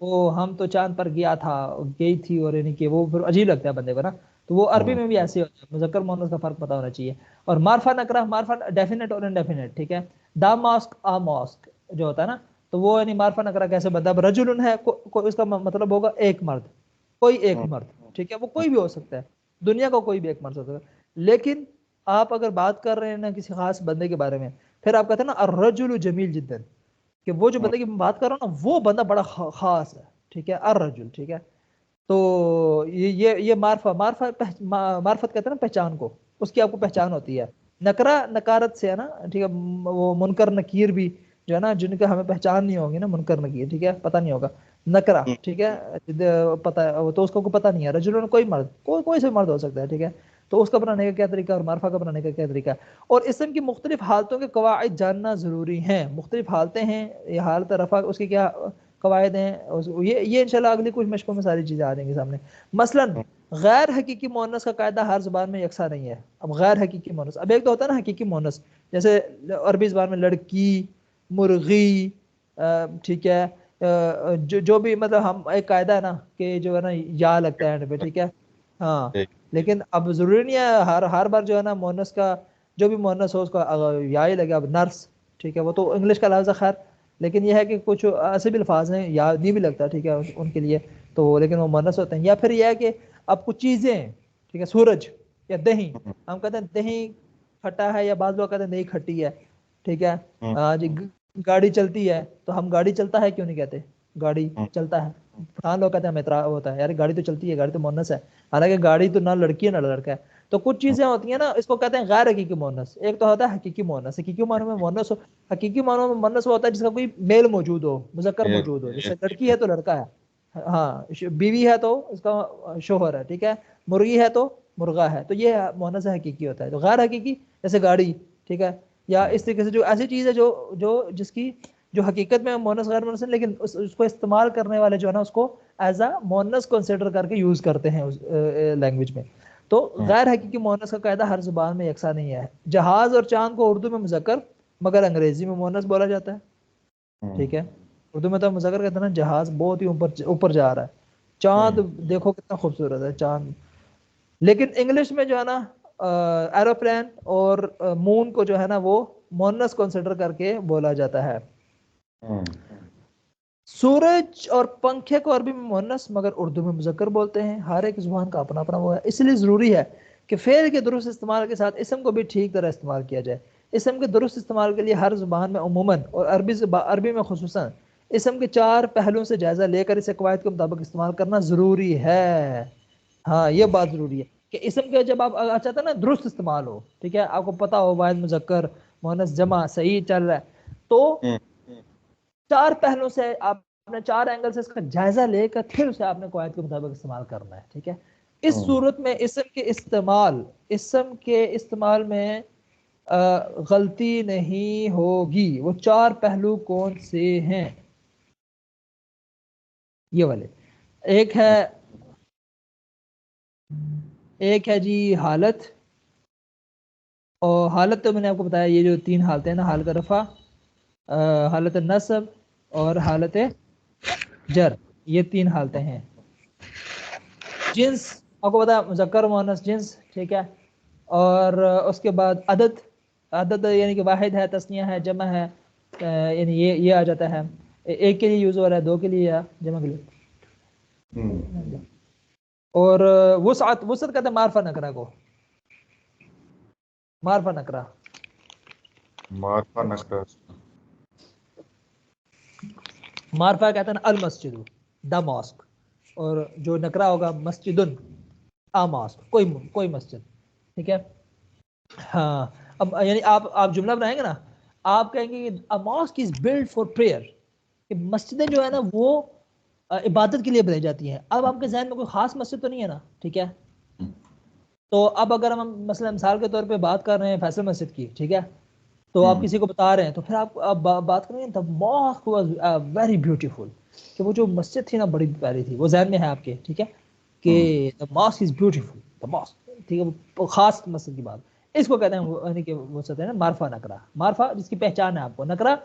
وہ ہم تو چاند پر گیا تھا, گئی تھی, اور یعنی کہ وہ پھر عجیب لگتا ہے بندے کو نا. تو وہ عربی میں بھی ایسے ہوتا ہے, مذکر مؤنث کا فرق پتہ ہونا چاہیے. اور معرفہ نکرہ, معرفہ ڈیفینٹ اور انڈیفینٹ, ٹھیک ہے. دا ماسک آ ماسک جو ہوتا ہے نا, تو وہ یعنی معرفہ نکرہ کیسے بنتا ہے. رجل ہے اس کا مطلب ہوگا ایک مرد, کوئی ایک مرد, ٹھیک ہے. وہ کوئی بھی ہو سکتا ہے, دنیا کا کوئی بھی ایک مرد ہو سکتا ہے. لیکن آپ اگر بات کر رہے ہیں نا کسی خاص بندے کے بارے میں, پھر آپ کہتے ہیں نا الرجل جمیل جدا, کہ وہ جو بندے کی میں بات کر رہا ہوں نا وہ بندہ بڑا خاص ہے, ٹھیک ہے. الرجل, ٹھیک ہے. تو یہ معرفت کہتے ہیں نا پہچان کو, اس کی آپ کو پہچان ہوتی ہے. نکرہ نکارت سے ہے نا, ٹھیک ہے. وہ منکر نکیر بھی جو ہے نا, جن کا ہمیں پہچان نہیں ہوگی نا, منکر نکیر, ٹھیک ہے, پتہ نہیں ہوگا. نکرہ, ٹھیک ہے, پتہ تو اس کو پتہ نہیں ہے. رجل کوئی مرد, کوئی سے مرد ہو سکتا ہے, ٹھیک ہے. تو اس کا بنانے کا کیا طریقہ اور معرفہ کا بنانے کا کیا طریقہ ہے. اور اسم کی مختلف حالتوں کے قواعد جاننا ضروری ہیں. مختلف حالتیں ہیں, یہ حالت رفع اس کی کیا قواعد ہیں, یہ انشاءاللہ اگلی کچھ مشقوں میں ساری چیزیں آ جائیں گی سامنے. مثلاً غیر حقیقی مؤنث کا قاعدہ ہر زبان میں یکساں نہیں ہے. اب غیر حقیقی مؤنث, اب ایک تو ہوتا ہے نا حقیقی مؤنث, جیسے عربی زبان میں لڑکی, مرغی, ٹھیک ہے, جو بھی مطلب ہم ایک قاعدہ ہے نا کہ جو ہے نا یا لگتا ہے اینڈ پہ, ٹھیک ہے. ہاں, لیکن اب ضروری نہیں ہے ہر بار جو ہے نا مؤنث کا جو بھی مؤنث ہو اس کا یا ہی لگے. اب نرس, ٹھیک ہے, وہ تو انگلش کا لفظ ہے خیر, لیکن یہ ہے کہ کچھ ایسے بھی الفاظ ہیں یا نہیں بھی لگتا, ٹھیک ہے, ان کے لیے تو, لیکن وہ مؤنث ہوتے ہیں. یا پھر یہ ہے کہ اب کچھ چیزیں, ٹھیک ہے, سورج یا دہی, ہم کہتے ہیں دہی کھٹا ہے, یا بعض لوگ کہتے ہیں دہی کھٹی ہے, ٹھیک ہے. جی گاڑی چلتی ہے تو ہم گاڑی چلتا ہے کیوں نہیں کہتے, گاڑی چلتا ہے. ہاں لوگ کہتے ہیں ہمیں ہوتا ہے, یار گاڑی تو چلتی ہے, گاڑی تو مؤنث ہے, حالانکہ گاڑی تو نہ لڑکی ہے نہ لڑکا ہے. تو کچھ چیزیں ہوتی ہیں نا, اس کو کہتے ہیں غیر حقیقی مؤنث. ایک تو ہوتا ہے حقیقی مؤنث, حقیقی معنوں میں مؤنث, حقیقی معنوں میں مؤنث وہ ہوتا ہے جس کا کوئی میل موجود ہو, مذکر موجود ہو, جیسے لڑکی ہے تو لڑکا ہے, ہاں, بیوی ہے تو اس کا شوہر ہے, ٹھیک ہے, مرغی ہے تو مرغا ہے. تو یہ مؤنث حقیقی ہوتا ہے. تو غیر حقیقی جیسے گاڑی, ٹھیک ہے, یا اس طریقے سے جو ایسی چیز ہے جو جس کی جو حقیقت میں مؤنث غیر مؤنث, لیکن اس کو استعمال کرنے والے جو ہے نا اس کو ایز اے مؤنث کنسیڈر کر کے یوز کرتے ہیں اس لینگویج میں. تو غیر حقیقی مؤنث کا قاعدہ ہر زبان میں یکساں نہیں ہے. جہاز اور چاند کو اردو میں مذکر مگر انگریزی میں مؤنث بولا جاتا ہے, ٹھیک ہے. اردو میں تو مذکر کہتے ہیں نا, جہاز بہت ہی اوپر جا رہا ہے, چاند دیکھو کتنا خوبصورت ہے چاند. لیکن انگلش میں جو ہے نا ایروپلین اور مون کو جو ہے نا وہ مؤنث کنسیڈر کر کے بولا جاتا ہے. سورج اور پنکھے کو عربی میں مؤنث مگر اردو میں مذکر بولتے ہیں. ہر ایک زبان کا اپنا اپنا وہ ہے. اس لیے ضروری ہے کہ فعل کے درست استعمال کے ساتھ اسم کو بھی ٹھیک طرح استعمال کیا جائے. اسم کے درست استعمال کے لیے ہر زبان میں عموماً اور عربی میں خصوصاً اسم کے 4 پہلوؤں سے جائزہ لے کر اسے قواعد کے مطابق استعمال کرنا ضروری ہے. ہاں یہ بات ضروری ہے کہ اسم کے جب آپ چاہتے ہیں نا درست استعمال ہو, ٹھیک ہے, آپ کو پتا ہو واحد مذکر مؤنث جمع صحیح چل رہا ہے, تو 4 پہلوؤں سے آپ نے 4 اینگل سے اس کا جائزہ لے کر پھر اسے آپ نے قواعد کے مطابق استعمال کرنا ہے, ٹھیک ہے. اس صورت میں اسم کے استعمال میں غلطی نہیں ہوگی. وہ 4 پہلو کون سے ہیں؟ یہ والے. ایک ہے جی حالت, اور حالت تو میں نے آپ کو بتایا یہ جو 3 حالتیں ہیں نا, حالت رفع, حالت نصب اور حالت جر, یہ 3 حالتیں ہیں. جنس آپ کو بتایا مذکر مؤنث جنس, ٹھیک ہے. اور اس کے بعد عدد یعنی کہ واحد ہے, تثنیہ ہے, جمع ہے, یعنی یہ آ جاتا ہے. ایک کے لیے یوز ہو رہا ہے, 2 کے لیے یا جمع کے لیے. اور وسعت کہتے ہیں معرفہ نکرہ کو, معرفہ نکرہ معرفہ کہتے ہیں المسجد دا ماسک, اور جو نکرہ ہوگا مسجدن آ ماسک, کوئی مسجد, ٹھیک ہے. ہاں, اب یعنی آپ جملہ بنائیں گے نا, آپ کہیں گے کہ a mosque is built for prayer, کہ مسجدیں جو ہے نا وہ عبادت کے لیے بنائی جاتی ہیں. اب آپ کے ذہن میں کوئی خاص مسجد تو نہیں ہے نا, ٹھیک ہے, تو اب اگر ہم مثلا مثال کے طور پہ بات کر رہے ہیں فیصل مسجد کی, ٹھیک ہے, تو آپ کسی کو بتا رہے ہیں تو پھر آپ بات کریں گے the mosque was very beautiful, کہ وہ جو مسجد تھی نا بڑی پیاری تھی, وہ ذہن میں ہے آپ کے, ٹھیک ہے, کہ the mosque is beautiful, the mosque, ٹھیک ہے, وہ خاص مسجد کی بات. اس کو کہتے ہیں یعنی کہ وہ کہتے ہیں نا معرفہ نکرہ, معرفہ جس کی پہچان ہے آپ کو, نکرہ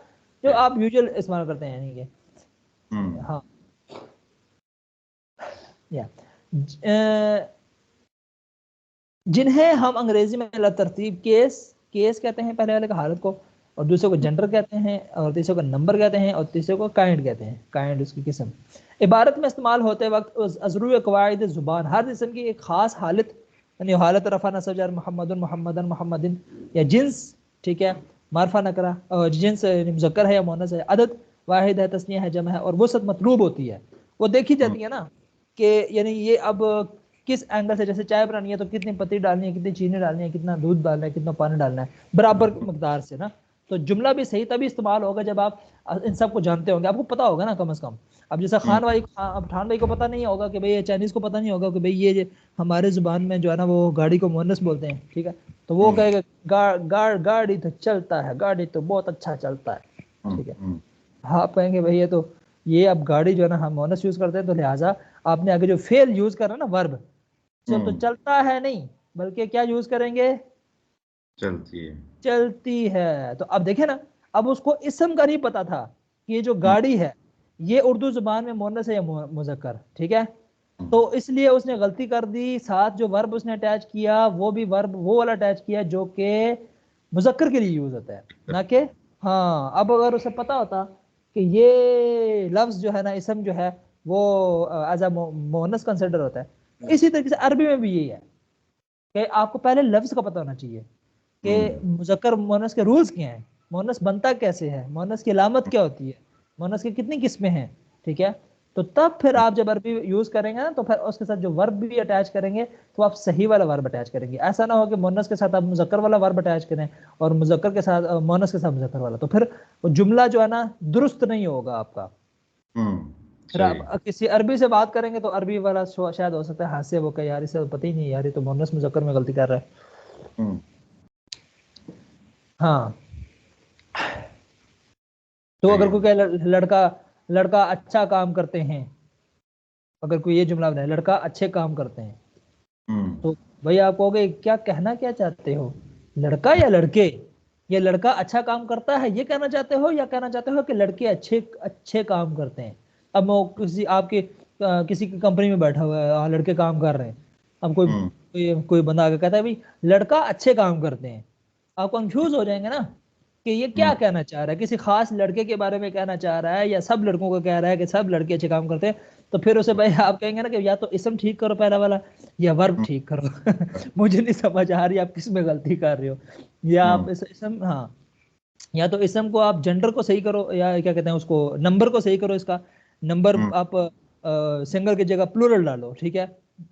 جو آپ یوزل استعمال کرتے ہیں, یعنی کہ ہاں جنہیں ہم انگریزی میں ترتیب کیس کہتے ہیں پہلے والے کا حالت کو, اور دوسرے کو جنڈر کہتے ہیں, اور تیسرے کو نمبر کہتے ہیں, اور تیسرے کو کائنڈ کہتے ہیں, کائنڈ اس کی قسم. عبارت میں استعمال ہوتے وقت ازرو قواعد زبان ہر اسم کی ایک خاص حالت, یعنی حالت رفع نصب جر محمد محمدن محمدن, یا جنس, ٹھیک ہے, معرفہ نکرہ, اور جنس مذکر ہے یا مؤنث ہے, عدد واحد ہے, تثنیہ ہے, جمع ہے, اور وسعت مطلوب ہوتی ہے, وہ دیکھی جاتی ہے نا, کہ یعنی یہ اب کس اینگل سے, جیسے چائے بنانی ہے تو کتنی پتی ڈالنی ہے, کتنی چینی ڈالنی ہے, کتنا دودھ ڈالنا ہے, کتنا پانی ڈالنا ہے, برابر مقدار سے نا. تو جملہ بھی صحیح تبھی استعمال ہوگا جب آپ ان سب کو جانتے ہوں گے, آپ کو پتا ہوگا نا کم از کم. اب جیسے خان بھائی, اب خان بھائی کو پتا نہیں ہوگا کہ بھئی چائنیز کو پتا نہیں ہوگا کہ بھئی یہ ہمارے زبان میں جو ہے نا وہ گاڑی کو مؤنث بولتے ہیں, ٹھیک ہے, تو وہ کہے گا گاڑی تو چلتا ہے, گاڑی تو بہت اچھا چلتا ہے, ٹھیک ہے. آپ کہیں گے بھئی یہ اب گاڑی جو ہے نا ہم مؤنث یوز کرتے ہیں, تو لہٰذا آپ نے آگے جو فعل یوز کرا نا ورب, تو چلتا ہے نہیں بلکہ کیا یوز کریں گے, چلتی ہے. تو اب دیکھیں نا, اب اس کو اسم کا نہیں پتا تھا کہ یہ جو گاڑی ہے یہ اردو زبان میں مؤنث ہے یا مذکر, ٹھیک ہے, تو اس لیے اس نے غلطی کر دی, ساتھ جو ورب اس نے اٹیچ کیا وہ بھی ورب وہ والا اٹیچ کیا جو کہ مذکر کے لیے یوز ہوتا ہے, نہ کہ ہاں. اب اگر اسے پتا ہوتا کہ یہ لفظ جو ہے نا اسم جو ہے وہ ایز اے مؤنث کنسیڈر ہوتا ہے, اسی طریقے سے عربی میں بھی یہی ہے کہ آپ کو پہلے لفظ کا پتہ ہونا چاہیے کہ مذکر مؤنث کے رولز کیا ہیں, مؤنث بنتا کیسے ہے, مؤنث کی علامت کیا ہوتی ہے, مؤنث کی کتنی قسمیں ہیں, ٹھیک ہے. تو تب پھر آپ جب عربی یوز کریں گے نا تو پھر اس کے ساتھ جو ورب بھی اٹیچ کریں گے تو آپ صحیح والا ورب اٹیچ کریں گے. ایسا نہ ہو کہ مؤنث کے ساتھ آپ مذکر والا ورب اٹیچ کریں اور مذکر کے ساتھ مؤنث کے ساتھ مذکر والا, تو پھر جملہ جو ہے نا درست نہیں ہوگا آپ کا. پھر آپ کسی عربی سے بات کریں گے تو عربی والا شاید ہو سکتا ہے ہاتھ سے وہ کہ یار اسے پتہ ہی نہیں, یار یہ تو مؤنث مذکر میں غلطی کر رہا ہے. ہاں, تو اگر کوئی کہ لڑکا اچھا کام کرتے ہیں, اگر کوئی یہ جملہ بنائے لڑکا اچھے کام کرتے ہیں, تو بھئی آپ کہو گے کیا کہنا کیا چاہتے ہو, لڑکا یا لڑکے, یہ لڑکا اچھا کام کرتا ہے یہ کہنا چاہتے ہو یا کہنا چاہتے ہو کہ لڑکے اچھے کام کرتے ہیں. اب وہ آپ کے کسی کی کمپنی میں بیٹھا ہوا ہے, لڑکے کام کر رہے ہیں, اب کوئی بندہ آگے کہتا ہے بھئی لڑکا اچھے کام کرتے ہیں, آپ کنفیوز ہو جائیں گے نا کہ یہ کیا کہنا چاہ رہا ہے, کسی خاص لڑکے کے بارے میں کہنا چاہ رہا ہے یا سب لڑکوں کو کہہ رہا ہے کہ سب لڑکے اچھے کام کرتے ہیں. تو پھر اسے بھائی آپ کہیں گے نا کہ یا تو اسم ٹھیک کرو پہلا والا یا ورب ٹھیک کرو. مجھے نہیں سمجھ آ رہی آپ کس میں غلطی کر رہے ہو, یا آپ اسم, ہاں, یا تو اسم کو آپ جنڈر کو صحیح کرو یا کیا کہتے ہیں اس کو نمبر کو صحیح کرو, اس کا نمبر آپ سنگل کی جگہ پلورل ڈالو, ٹھیک ہے,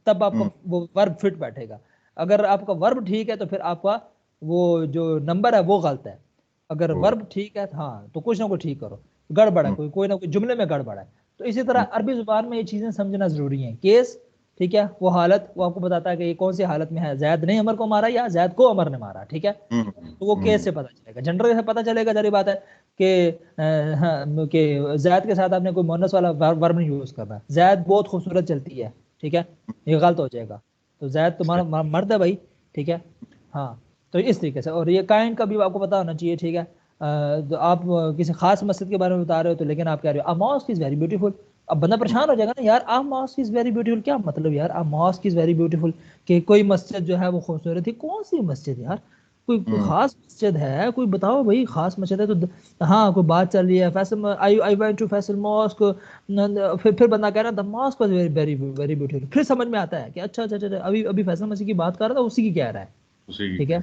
تب آپ کا وہ ورب فٹ بیٹھے گا. اگر آپ کا ورب ٹھیک ہے تو پھر آپ کا وہ جو نمبر ہے وہ غلط ہے. اگر ورب ٹھیک ہے ہاں تو کچھ نہ کچھ ٹھیک کرو, گڑبڑ ہے کوئی نہ کوئی جملے میں گڑبڑ ہے. تو اسی طرح عربی زبان میں یہ چیزیں سمجھنا ضروری ہیں. کیس, ٹھیک ہے, وہ حالت وہ آپ کو بتاتا ہے کہ یہ کون سی حالت میں ہے, زید نے عمر کو مارا یا زید کو عمر نے مارا, ٹھیک ہے, تو وہ کیس سے پتہ چلے گا. جنڈر سے پتہ چلے گا, ظاہر بات ہے کہ زید کے ساتھ آپ نے کوئی مؤنث والا ورب نہیں یوز کرنا. زید بہت خوبصورت چلتی ہے, ٹھیک ہے, یہ غلط ہو جائے گا. تو زید تمہارا مرد ہے بھائی, ٹھیک ہے, ہاں. تو اس طریقے سے, اور یہ کائنڈ کا بھی آپ کو پتہ ہونا چاہیے, ٹھیک ہے. تو آپ کسی خاص مسجد کے بارے میں بتا رہے ہو تو لیکن آپ کہہ رہے ہو ماسک از ویری بیوٹیفل. اب بندہ پریشان ہو جائے گا نا, یار ماسک از ویری بیوٹیفل کیا مطلب, یار ماسک از ویری بیوٹیفل کہ کوئی مسجد جو ہے وہ خوبصورت ہے. کون سی مسجد یار, کوئی خاص مسجد ہے, کوئی بتاؤ بھائی خاص مسجد ہے تو ہاں کوئی بات چل رہی ہے Faisal I went to Faisal mosque, پھر بندہ کہہ رہا تھا mosque was very very beautiful. پھر سمجھ میں آتا ہے کہ اچھا ابھی فیصل مسیح کی بات کر رہا تھا, اسی کی کہہ رہا ہے, ٹھیک ہے.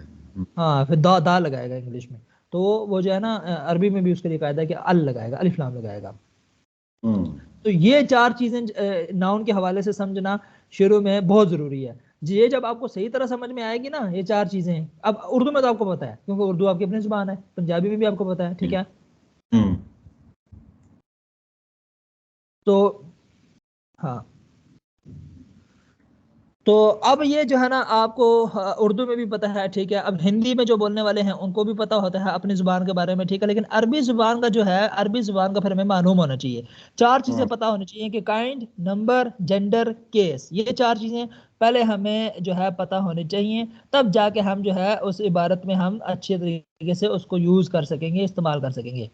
ہاں, پھر دا لگائے گا انگلش میں, تو وہ جو ہے نا عربی میں بھی اس کے لیے قاعدہ ہے کہ ال لگائے گا, الف لام لگائے گا. تو یہ چار چیزیں ناؤن کے حوالے سے سمجھنا شروع میں بہت ضروری ہے. یہ جب آپ کو صحیح طرح سمجھ میں آئے گی نا یہ چار چیزیں, اب اردو میں تو آپ کو پتا ہے کیونکہ اردو آپ کی اپنی زبان ہے, پنجابی میں بھی آپ کو پتا ہے, ٹھیک ہے. تو ہاں تو اب یہ جو ہے نا آپ کو اردو میں بھی پتا ہے، ٹھیک ہے، اب ہندی میں جو بولنے والے ہیں ان کو بھی پتا ہوتا ہے اپنی زبان کے بارے میں، ٹھیک ہے، لیکن عربی زبان کا جو ہے، عربی زبان کا پھر ہمیں معلوم ہونا چاہیے، 4 چیزیں پتا ہونی چاہیے کہ کائنڈ، نمبر، جینڈر، کیس، یہ 4 چیزیں پہلے ہمیں جو ہے پتا ہونی چاہیے، تب جا کے ہم جو ہے اس عبارت میں ہم اچھے طریقے سے اس کو یوز کر سکیں گے، استعمال کر سکیں گے۔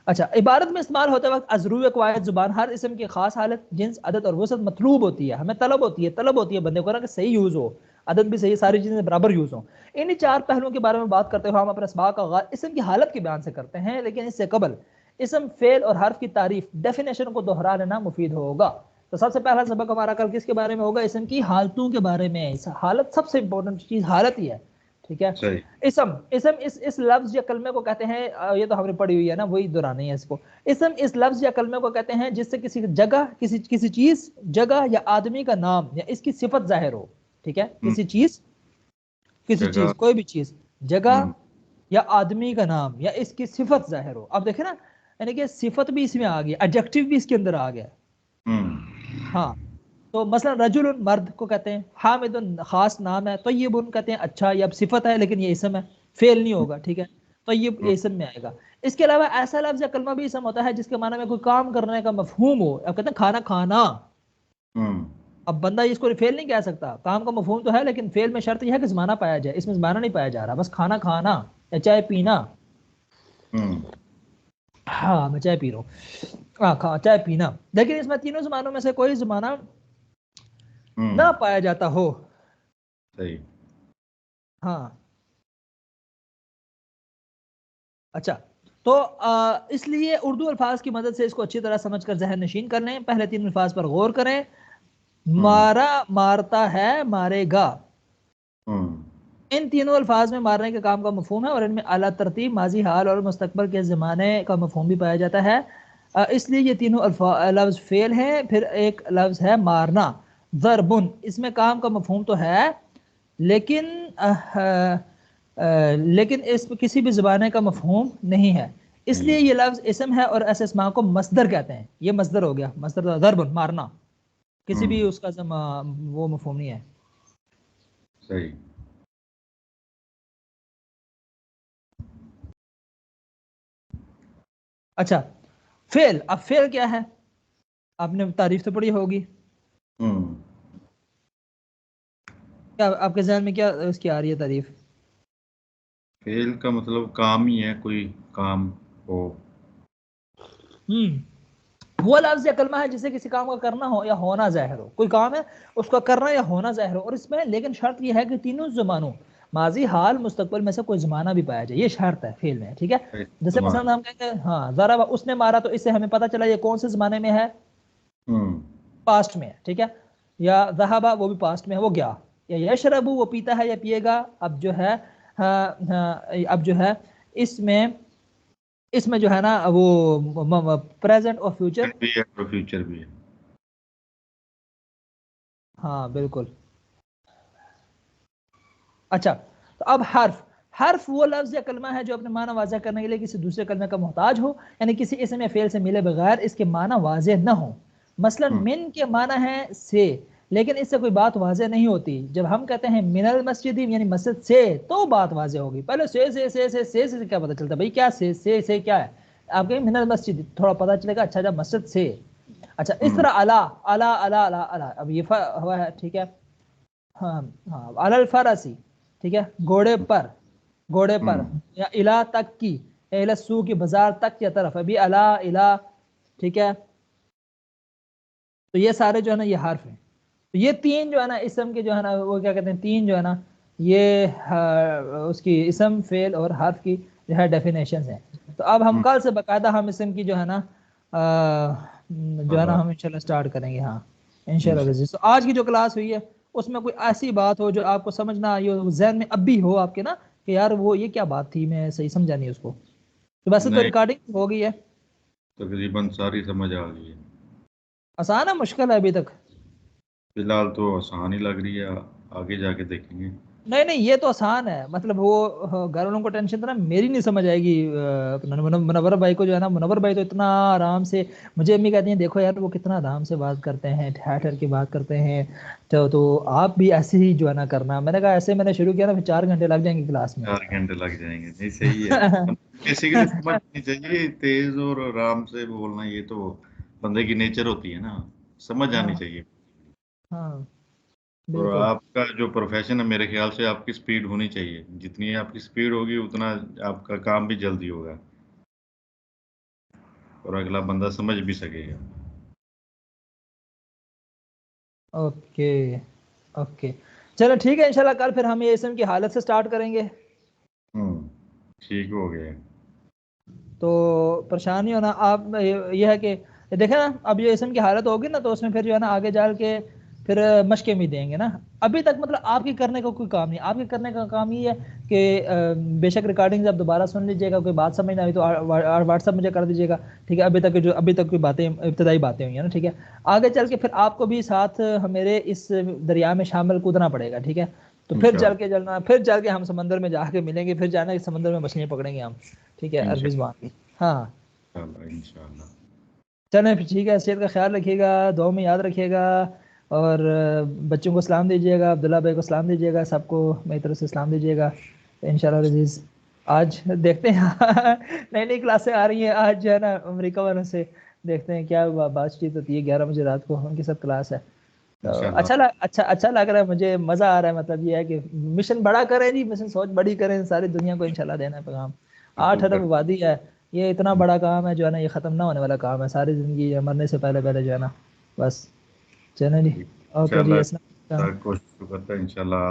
اچھا، عبارت میں استعمال ہوتے وقت ازرو قواعد زبان، ہر اسم کی خاص حالت، جنس، عدد اور وسعت مطلوب ہوتی ہے، ہمیں طلب ہوتی ہے بندے کو نا کہ صحیح یوز ہو، عدد بھی صحیح، ساری چیزیں برابر یوز ہوں۔ انہی 4 پہلوؤں کے بارے میں بات کرتے ہوئے ہم اپنے اسباق کا آغاز اسم کی حالت کے بیان سے کرتے ہیں، لیکن اس سے قبل اسم، فعل اور حرف کی تعریف، ڈیفینیشن کو دوہرا لینا مفید ہوگا۔ تو سب سے پہلا سبق ہمارا کل کس کے بارے میں ہوگا؟ اسم کی حالتوں کے بارے میں۔ حالت سب سے امپورٹنٹ چیز حالت ہی ہے، ٹھیک ہے۔ اسم اس لفظ یا کلمے کو کہتے ہیں، یہ تو ہم نے پڑھی ہوئی ہے نا، وہی دہرانا ہے اس کو۔ اسم اس لفظ یا کلمے کو کہتے ہیں جس سے کسی جگہ، کسی چیز، جگہ یا آدمی کا نام یا اس کی صفت ظاہر ہو، ٹھیک ہے، کسی چیز کوئی بھی چیز، جگہ یا آدمی کا نام یا اس کی صفت ظاہر ہو۔ اب دیکھیں نا، یعنی کہ صفت بھی اس میں آ گیا، ایڈجیکٹو بھی اس کے اندر آ گیا۔ ہاں تو مثلا رجل مرد کو کہتے ہیں، حامد خاص نام ہے، طیب کہتے ہیں اچھا، یہ اب صفت ہے لیکن یہ اسم ہے، فعل نہیں ہوگا، ٹھیک ہے، طیب یہ اسم میں آئے گا۔ اس کے علاوہ ایسا لفظ یا کلمہ بھی اسم ہوتا ہے جس کے معنی میں کوئی کام کرنے کا مفہوم ہو، اب کہتے ہیں کھانا کھانا، اب بندہ اس کو فعل نہیں کہہ سکتا، کام کا مفہوم تو ہے لیکن فعل میں شرط یہ ہے کہ زمانہ پایا جائے، اس میں زمانہ نہیں پایا جا رہا، بس کھانا کھانا یا چائے پینا۔ ہاں میں چائے پی رہا ہوں، ہاں چائے پینا، لیکن اس میں تینوں زمانوں میں سے کوئی زمانہ نہ پایا جاتا ہو۔ صحیح۔ ہاں اچھا، تو اس لیے اردو الفاظ کی مدد سے اس کو اچھی طرح سمجھ کر ذہن نشین کر لیں۔ پہلے 3 الفاظ پر غور کریں۔ مارا، مارتا ہے، مارے گا، ان تینوں الفاظ میں مارنے کے کام کا مفہوم ہے، اور ان میں اعلیٰ ترتیب ماضی، حال اور مستقبل کے زمانے کا مفہوم بھی پایا جاتا ہے، اس لیے یہ تینوں لفظ فعل ہیں۔ پھر ایک لفظ ہے مارنا، ضربن، اس میں کام کا مفہوم تو ہے لیکن اس میں کسی بھی زبانے کا مفہوم نہیں ہے، اس لیے یہ لفظ اسم ہے، اور ایسے اسماء کو مصدر کہتے ہیں۔ یہ مصدر ہو گیا، مصدر ضربن، مارنا، کسی بھی اس کا وہ مفہوم نہیں ہے۔ صحیح۔ اچھا، فعل، اب فعل کیا ہے؟ آپ نے تعریف تو پڑھی ہوگی، کیا آپ کے ذہن میں کیا اس کی آ رہی ہے تعریف؟ فعل کا مطلب کام ہی ہے، کوئی کام ہو۔ وہ لفظ یا کلمہ ہے جسے کسی کام کا کرنا ہو یا ہونا ظاہر ہو، کوئی کام ہے اس کا کرنا یا ہونا ظاہر ہو، اور اس میں لیکن شرط یہ ہے کہ تینوں زمانوں، ماضی، حال، مستقبل میں سے کوئی زمانہ بھی پایا جائے، یہ شرط ہے فعل میں، ٹھیک ہے۔ جیسے مثلا ہم کہتے ہیں ہاں ضرب، اس نے مارا، تو اس سے ہمیں پتہ چلا یہ کون سے زمانے میں ہے، پاسٹ میں ہے، ٹھیک ہے۔ یا ذہبا، وہ بھی پاسٹ میں ہے، وہ گیا۔ یا یشربو، وہ پیتا ہے یا پیے گا، اب جو ہے اس میں جو ہے نا وہ پریزنٹ اور فیوچر بھی ہے اور فیوچر بھی ہے۔ ہاں بالکل۔ اچھا، تو اب حرف وہ لفظ یا کلمہ ہے جو اپنے معنی واضح کرنے کے لیے کسی دوسرے کلمے کا محتاج ہو، یعنی کسی اسم یا فعل سے ملے بغیر اس کے معنی واضح نہ ہو۔ مثلا من کے معنی ہے سے، لیکن اس سے کوئی بات واضح نہیں ہوتی۔ جب ہم کہتے ہیں من المسجد، یعنی مسجد سے، تو بات واضح ہوگی۔ پہلے سے کیا پتہ چلتا ہے بھائی، کیا سے کیا ہے؟ آپ کہیں من المسجد، تھوڑا پتہ چلے گا اچھا جب مسجد سے۔ اچھا، اس طرح الا، اب یہ ہوا ہے، ٹھیک ہے، ہاں علی الفرسی، ٹھیک ہے، گھوڑے پر یا الا تک کی، الا سو کی، بازار تک یا طرف، ابھی الا، ٹھیک ہے۔ تو یہ سارے جو ہے نا یہ حرف ہیں، تو یہ 3 جو ہے نا اسم کے جو ہے نا وہ کیا کہتے ہیں، 3 جو ہے نا یہ اس کی اسم، فعل اور حرف کی جو ہے ڈیفینیشنز ہیں۔ تو اب ہم کل سے باقاعدہ ہم اسم کی جو ہے نا ہم انشاءاللہ سٹارٹ کریں گے، ہاں انشاءاللہ۔ تو آج کی جو کلاس ہوئی ہے اس میں کوئی ایسی بات ہو جو آپ کو سمجھ نہ آئی ہو، ذہن میں اب بھی ہو آپ کے نا کہ یار وہ یہ کیا بات تھی، میں صحیح سمجھا نہیں اس کو، تو ویسے تو ریکارڈنگ ہو گئی ہے، تقریباً ساری سمجھ آ گئی ہے۔ آسان ہے، مشکل ہے ابھی تک؟ فی الحال تو آسان ہی لگ رہی ہے، آگے جا کے دیکھیں گے۔ نہیں نہیں یہ تو آسان ہے، مطلب وہ گھر والوں کو ٹینشن تو نا میری نہیں سمجھ آئے گی، اپنا منور بھائی کو جو ہے نا، منور بھائی تو اتنا آرام سے، مجھے امی کہتی ہیں دیکھو یار وہ کتنا آرام سے بات کرتے ہیں، ٹھہر ٹھہر کے بات کرتے ہیں، تو آپ بھی ایسے ہی جو ہے نا کرنا۔ میں نے کہا ایسے میں نے شروع کیا نا پھر 4 گھنٹے لگ جائیں گے کلاس میں۔ 4 گھنٹے لگ جائیں گے، نہیں صحیح ہے، بیسیکلی سمجھنی چاہیے، تیز اور آرام سے بولنا یہ تو بندے کی نیچر ہوتی ہے نا، سمجھ ہاں آنی چاہیے۔ ہاں اور بالکل۔ آپ کا جو پروفیشن ہے میرے خیال سے آپ کی سپیڈ ہونی چاہیے، جتنی آپ کی سپیڈ ہوگی اتنا آپ کا کام بھی جلدی ہوگا اور اگلا بندہ سمجھ بھی سکے گا۔ اوکے اوکے چلو ٹھیک ہے، انشاءاللہ کل پھر ہم یہ اسم کی حالت سے سٹارٹ کریں گے۔ ہوں، ٹھیک ہو گیا۔ تو پریشان نہیں ہونا آپ، یہ ہے کہ دیکھیں نا اب یہ اسم کی حالت ہوگی نا تو اس میں پھر جو ہے نا آگے جا کے پھر مشقیں بھی دیں گے نا۔ ابھی تک مطلب آپ کے کرنے کا کوئی کام نہیں، آپ کے کرنے کا کام یہ ہے کہ بے شک ریکارڈنگ آپ دوبارہ سن لیجیے گا، کوئی بات سمجھ نہ آئی تو واٹس ایپ مجھے کر دیجیے گا، ٹھیک ہے؟ ابھی تک کوئی باتیں ابتدائی باتیں ہوئی ہیں نا، ٹھیک ہے؟ آگے چل کے پھر آپ کو بھی ساتھ میرے اس دریا میں شامل کودنا پڑے گا، ٹھیک ہے؟ تو پھر چل کے ہم سمندر میں جا کے ملیں گے، پھر جانا ہے سمندر میں مچھلیاں پکڑیں گے ہم، ٹھیک ہے؟ عربی زبان کی، ہاں انشاءاللہ۔ چلیں پھر ٹھیک ہے، صحت کا خیال رکھیے گا، دعاؤں میں یاد رکھیے گا، اور بچوں کو سلام دیجیے گا، عبداللہ بھائی کو سلام دیجیے گا، سب کو میری طرف سے سلام دیجیے گا انشاءاللہ عزیز۔ آج دیکھتے ہیں نئی نئی کلاسیں آ رہی ہیں، آج جو ہے نا امریکہ والوں سے دیکھتے ہیں کیا بات چیت ہوتی ہے، 11 بجے رات کو ان کے ساتھ کلاس ہے۔ تو انشاءاللہ اچھا لگ رہا ہے مجھے، مزہ آ رہا ہے، مطلب یہ ہے کہ مشن بڑا کریں جی، مشن سوچ بڑی کریں، ساری دنیا کو انشاءاللہ دینا ہے پیغام۔ بالکل 8 ارب آبادی ہے، یہ اتنا بڑا کام ہے جو ہے نا، یہ ختم نہ ہونے والا کام ہے، ساری زندگی مرنے سے پہلے جو ہے نا، بس چلیں جی۔ اوکے جی، انشاءاللہ السلام علیکم۔ کوشش تو کرتا ہے انشاءاللہ۔